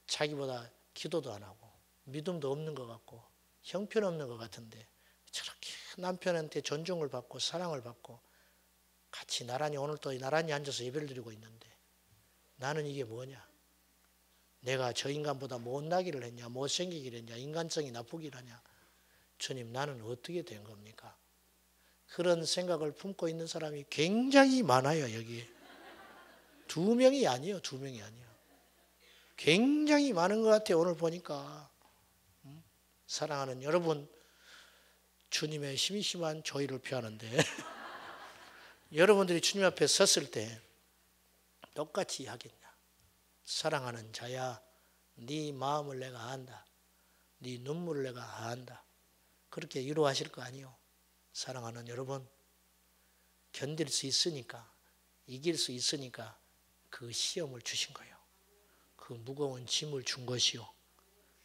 자기보다 기도도 안 하고 믿음도 없는 것 같고 형편없는 것 같은데 저렇게 남편한테 존중을 받고 사랑을 받고 같이 나란히 오늘 또 나란히 앉아서 예배를 드리고 있는데 나는 이게 뭐냐? 내가 저 인간보다 못나기를 했냐? 못생기기를 했냐? 인간성이 나쁘기를 하냐? 주님, 나는 어떻게 된 겁니까? 그런 생각을 품고 있는 사람이 굉장히 많아요. 여기 2명이 아니에요. 2명이 아니에요. 굉장히 많은 것 같아요. 오늘 보니까. 사랑하는 여러분, 주님의 심심한 조의를 표하는데 여러분들이 주님 앞에 섰을 때 똑같이 하겠냐? 사랑하는 자야, 네 마음을 내가 안다. 네 눈물을 내가 안다. 그렇게 위로하실 거 아니요? 사랑하는 여러분, 견딜 수 있으니까, 이길 수 있으니까 그 시험을 주신 거예요. 그 무거운 짐을 준 것이요.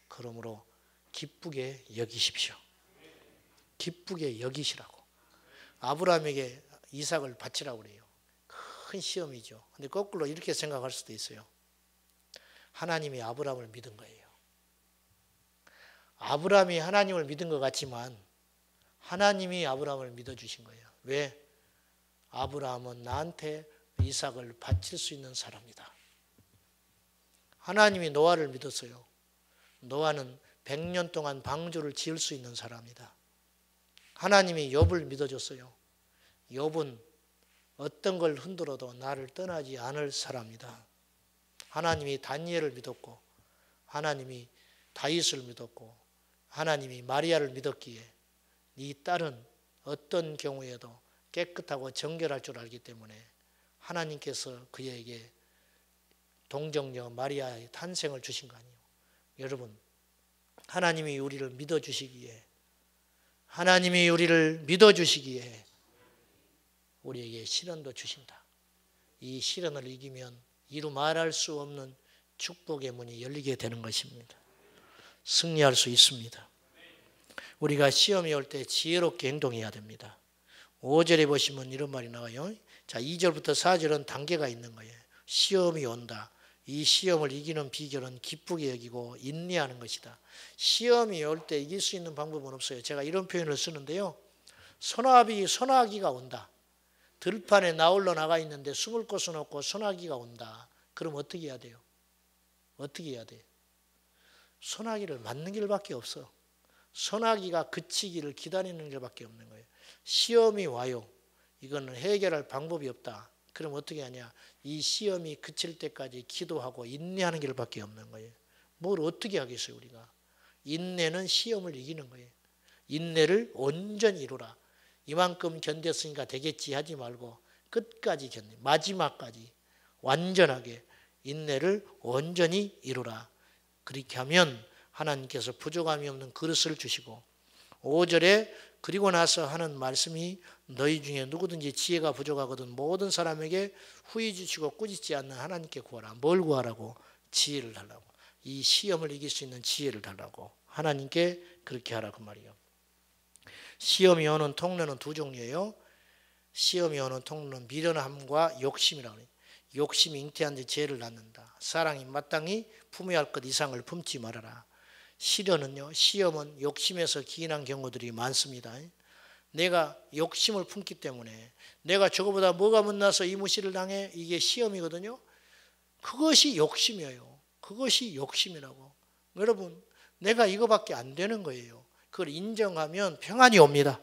그러므로 기쁘게 여기십시오. 기쁘게 여기시라고. 아브라함에게 이삭을 바치라고 그래요. 큰 시험이죠. 근데 거꾸로 이렇게 생각할 수도 있어요. 하나님이 아브라함을 믿은 거예요. 아브라함이 하나님을 믿은 것 같지만 하나님이 아브라함을 믿어주신 거예요. 왜? 아브라함은 나한테 이삭을 바칠 수 있는 사람이다. 하나님이 노아를 믿었어요. 노아는 100년 동안 방주를 지을 수 있는 사람이다. 하나님이 욥을 믿어줬어요. 욥은 어떤 걸 흔들어도 나를 떠나지 않을 사람이다. 하나님이 다니엘을 믿었고 하나님이 다윗을 믿었고 하나님이 마리아를 믿었기에 이 딸은 어떤 경우에도 깨끗하고 정결할 줄 알기 때문에 하나님께서 그에게 동정녀 마리아의 탄생을 주신 거 아니에요. 여러분, 하나님이 우리를 믿어주시기에 우리에게 시련도 주신다. 이 시련을 이기면 이루 말할 수 없는 축복의 문이 열리게 되는 것입니다. 승리할 수 있습니다. 우리가 시험이 올 때 지혜롭게 행동해야 됩니다. 5절에 보시면 이런 말이 나와요. 자, 2절부터 4절은 단계가 있는 거예요. 시험이 온다. 이 시험을 이기는 비결은 기쁘게 여기고 인내하는 것이다. 시험이 올 때 이길 수 있는 방법은 없어요. 제가 이런 표현을 쓰는데요. 소나기가 온다. 들판에 나홀로 나가 있는데 숨을 곳은 없고 소나기가 온다. 그럼 어떻게 해야 돼요? 어떻게 해야 돼요? 소나기를 맞는 길밖에 없어. 소나기가 그치기를 기다리는 길밖에 없는 거예요. 시험이 와요. 이거는 해결할 방법이 없다. 그럼 어떻게 하냐? 이 시험이 그칠 때까지 기도하고 인내하는 길밖에 없는 거예요. 뭘 어떻게 하겠어요, 우리가? 인내는 시험을 이기는 거예요. 인내를 온전히 이루라. 이만큼 견뎠으니까 되겠지 하지 말고 끝까지 견뎌. 마지막까지 완전하게 인내를 온전히 이루라. 그렇게 하면 하나님께서 부족함이 없는 그릇을 주시고 5절에 그리고 나서 하는 말씀이 너희 중에 누구든지 지혜가 부족하거든 모든 사람에게 후히 주시고 꾸짖지 않는 하나님께 구하라. 뭘 구하라고? 지혜를 달라고. 이 시험을 이길 수 있는 지혜를 달라고. 하나님께 그렇게 하라고 말이에요. 시험이 오는 통로는 두 종류예요. 시험이 오는 통로는 미련함과 욕심이라고 해요. 욕심이 잉태한 데 죄를 낳는다. 사랑이 마땅히 품어야 할 것 이상을 품지 말아라. 시험은 욕심에서 기인한 경우들이 많습니다. 내가 욕심을 품기 때문에 내가 저거보다 뭐가 못나서 이 무시를 당해, 이게 시험이거든요. 그것이 욕심이에요. 그것이 욕심이라고. 여러분, 내가 이거밖에 안 되는 거예요. 그걸 인정하면 평안이 옵니다.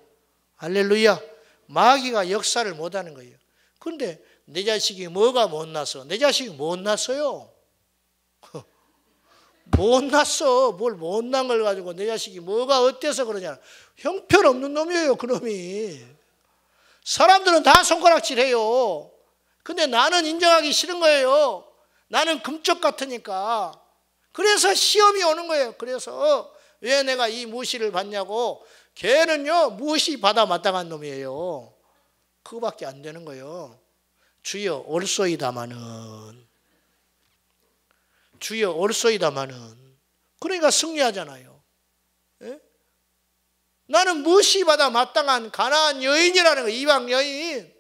할렐루야. 마귀가 역사를 못하는 거예요. 그런데 내 자식이 뭐가 못나서? 내 자식이 못났어요. 못났어. 뭘 못난 걸 가지고 내 자식이 뭐가 어때서 그러냐. 형편없는 놈이에요, 그놈이. 사람들은 다 손가락질해요. 근데 나는 인정하기 싫은 거예요. 나는 금쪽 같으니까. 그래서 시험이 오는 거예요. 그래서 왜 내가 이 무시를 받냐고. 걔는요, 무시 받아 마땅한 놈이에요. 그거밖에 안 되는 거예요. 주여 올소이다마는. 주여 올소이다마는. 그러니까 승리하잖아요. 예? 나는 무시받아 마땅한 가나안 여인이라는 거, 이방 여인.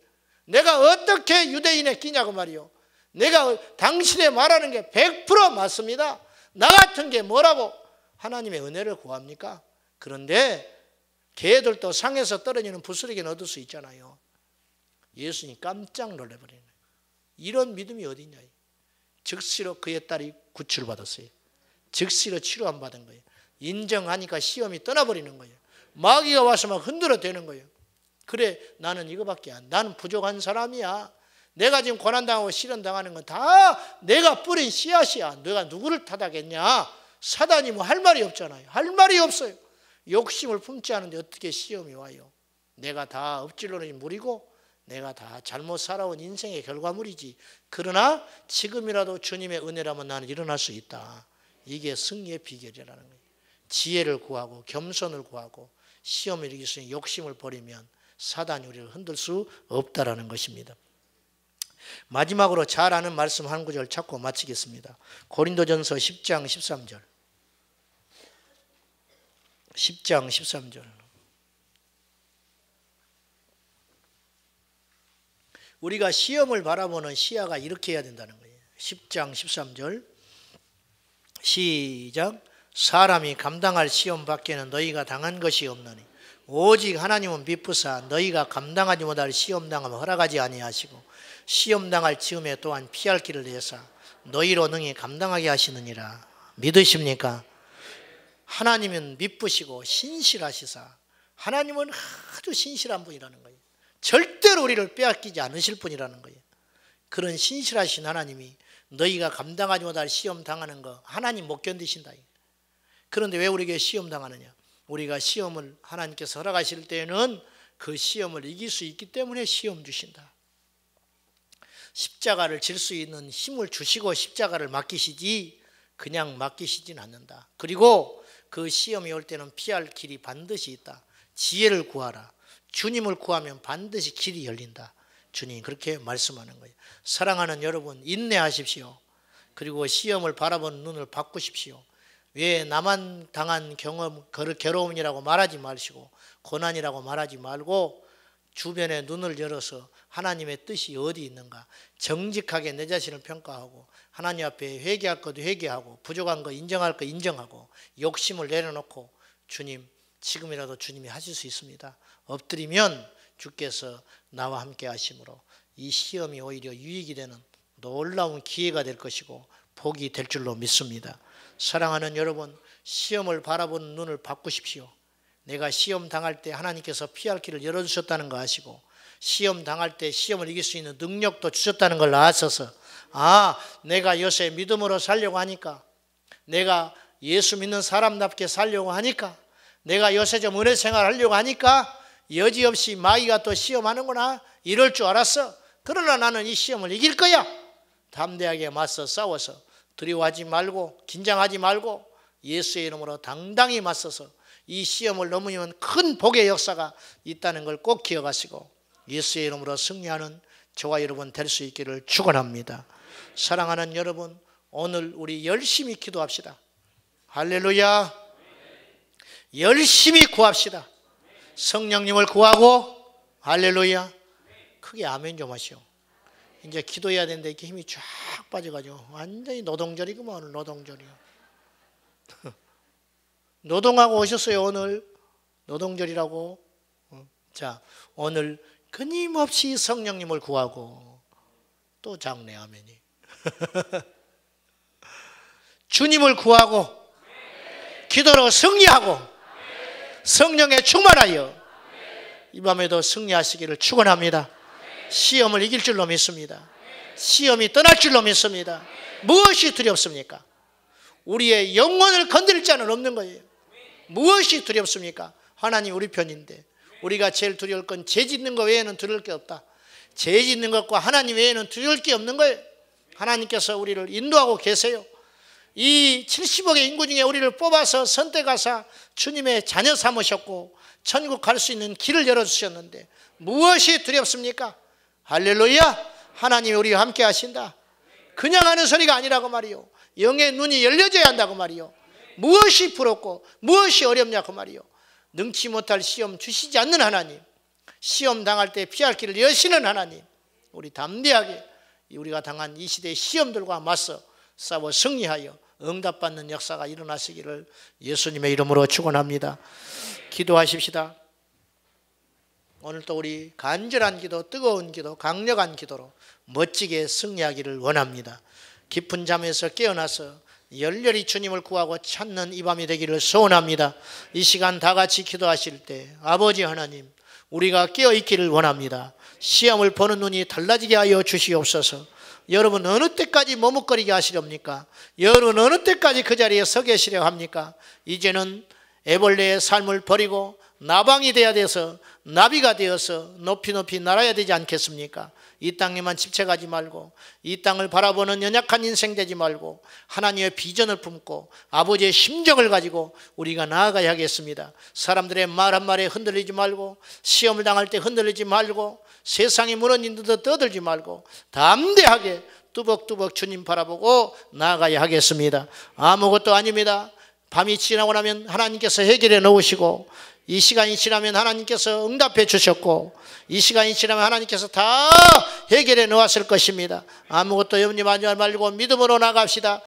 내가 어떻게 유대인에 끼냐고 말이요. 내가 당신의 말하는 게 100% 맞습니다. 나 같은 게 뭐라고 하나님의 은혜를 구합니까? 그런데 개들도 상에서 떨어지는 부스러기는 얻을 수 있잖아요. 예수님 깜짝 놀라버리는 거예요. 이런 믿음이 어디냐. 즉시로 그의 딸이 구출을 받았어요. 즉시로 치료 안 받은 거예요. 인정하니까 시험이 떠나버리는 거예요. 마귀가 와서 막 흔들어 대는 거예요. 그래, 나는 이거밖에 나는 부족한 사람이야. 내가 지금 고난당하고 시련당하는 건 다 내가 뿌린 씨앗이야. 내가 누구를 탓하겠냐. 사단이 뭐 할 말이 없잖아요. 할 말이 없어요. 욕심을 품지 않은데 어떻게 시험이 와요. 내가 다 엎질러진 물이고 내가 다 잘못 살아온 인생의 결과물이지. 그러나 지금이라도 주님의 은혜라면 나는 일어날 수 있다. 이게 승리의 비결이라는 거예요. 지혜를 구하고 겸손을 구하고 시험을 이길 수 있는 욕심을 버리면 사단이 우리를 흔들 수 없다라는 것입니다. 마지막으로 잘 아는 말씀 한 구절 찾고 마치겠습니다. 고린도전서 10장 13절. 10장 13절. 우리가 시험을 바라보는 시야가 이렇게 해야 된다는 거예요. 10장 13절 시작. 사람이 감당할 시험 밖에는 너희가 당한 것이 없느니 오직 하나님은 미쁘사 너희가 감당하지 못할 시험 당함을 허락하지 아니하시고 시험 당할 즈음에 또한 피할 길을 내사 너희로 능히 감당하게 하시느니라. 믿으십니까? 하나님은 미쁘시고 신실하시사 하나님은 아주 신실한 분이라는 거예요. 절대로 우리를 빼앗기지 않으실 분이라는 거예요. 그런 신실하신 하나님이 너희가 감당하지 못할 시험 당하는 거 하나님 못 견디신다. 그런데 왜 우리에게 시험 당하느냐? 우리가 시험을 하나님께서 허락하실 때는 그 시험을 이길 수 있기 때문에 시험 주신다. 십자가를 질 수 있는 힘을 주시고 십자가를 맡기시지 그냥 맡기시진 않는다. 그리고 그 시험이 올 때는 피할 길이 반드시 있다. 지혜를 구하라. 주님을 구하면 반드시 길이 열린다. 주님이 그렇게 말씀하는 거예요. 사랑하는 여러분, 인내하십시오. 그리고 시험을 바라보는 눈을 바꾸십시오. 왜 나만 당한 경험, 괴로움이라고 말하지 마시고 고난이라고 말하지 말고 주변에 눈을 열어서 하나님의 뜻이 어디 있는가 정직하게 내 자신을 평가하고 하나님 앞에 회개할 것도 회개하고 부족한 거 인정할 거 인정하고 욕심을 내려놓고 주님 지금이라도 주님이 하실 수 있습니다. 엎드리면 주께서 나와 함께 하심으로 이 시험이 오히려 유익이 되는 놀라운 기회가 될 것이고 복이 될 줄로 믿습니다. 사랑하는 여러분, 시험을 바라보는 눈을 바꾸십시오. 내가 시험 당할 때 하나님께서 피할 길을 열어주셨다는 거 아시고 시험 당할 때 시험을 이길 수 있는 능력도 주셨다는 걸 아셔서 내가 요새 믿음으로 살려고 하니까 내가 예수 믿는 사람답게 살려고 하니까 내가 요새 좀 은혜 생활하려고 하니까 여지없이 마귀가 또 시험하는구나 이럴 줄 알았어. 그러나 나는 이 시험을 이길 거야. 담대하게 맞서 싸워서 두려워하지 말고 긴장하지 말고 예수의 이름으로 당당히 맞서서 이 시험을 넘으면 큰 복의 역사가 있다는 걸 꼭 기억하시고 예수의 이름으로 승리하는 저와 여러분 될 수 있기를 축원합니다. 사랑하는 여러분, 오늘 우리 열심히 기도합시다. 할렐루야. 열심히 구합시다. 성령님을 구하고 할렐루야. 크게 아멘 좀 하시오. 이제 기도해야 되는데 이렇게 힘이 쫙 빠져가지고 완전히 노동절이구만. 오늘 노동절이요. 노동하고 오셨어요. 오늘 노동절이라고. 자, 오늘 끊임없이 성령님을 구하고 또 장래 아멘이 주님을 구하고 기도로 승리하고 성령에 충만하여 이 밤에도 승리하시기를 축원합니다. 시험을 이길 줄로 믿습니다. 시험이 떠날 줄로 믿습니다. 무엇이 두렵습니까? 우리의 영혼을 건드릴 자는 없는 거예요. 무엇이 두렵습니까? 하나님 우리 편인데 우리가 제일 두려울 건 죄 짓는 것 외에는 두려울 게 없다. 죄 짓는 것과 하나님 외에는 두려울 게 없는 거예요. 하나님께서 우리를 인도하고 계세요. 이 70억의 인구 중에 우리를 뽑아서 선택하사 주님의 자녀 삼으셨고 천국 갈 수 있는 길을 열어주셨는데 무엇이 두렵습니까? 할렐루야. 하나님이 우리와 함께 하신다. 그냥 하는 소리가 아니라고 말이요. 영의 눈이 열려져야 한다고 말이요. 무엇이 부럽고 무엇이 어렵냐고 말이요. 능치 못할 시험 주시지 않는 하나님, 시험 당할 때 피할 길을 여시는 하나님, 우리 담대하게 우리가 당한 이 시대의 시험들과 맞서 싸워 승리하여 응답받는 역사가 일어나시기를 예수님의 이름으로 축원합니다. 기도하십시다. 오늘도 우리 간절한 기도, 뜨거운 기도, 강력한 기도로 멋지게 승리하기를 원합니다. 깊은 잠에서 깨어나서 열렬히 주님을 구하고 찾는 이 밤이 되기를 소원합니다. 이 시간 다 같이 기도하실 때 아버지 하나님, 우리가 깨어있기를 원합니다. 시험을 보는 눈이 달라지게 하여 주시옵소서. 여러분 어느 때까지 머뭇거리게 하시렵니까? 여러분 어느 때까지 그 자리에 서 계시려 합니까? 이제는 애벌레의 삶을 버리고 나방이 되어야 돼서 나비가 되어서 높이 높이 날아야 되지 않겠습니까? 이 땅에만 집착하지 말고 이 땅을 바라보는 연약한 인생 되지 말고 하나님의 비전을 품고 아버지의 심정을 가지고 우리가 나아가야 하겠습니다. 사람들의 말 한마디에 흔들리지 말고 시험을 당할 때 흔들리지 말고 세상이 무너진 듯 떠들지 말고 담대하게 뚜벅뚜벅 주님 바라보고 나아가야 하겠습니다. 아무것도 아닙니다. 밤이 지나고 나면 하나님께서 해결해 놓으시고 이 시간이 지나면 하나님께서 응답해 주셨고 이 시간이 지나면 하나님께서 다 해결해 놓았을 것입니다. 아무것도 염려하지 말고 믿음으로 나갑시다.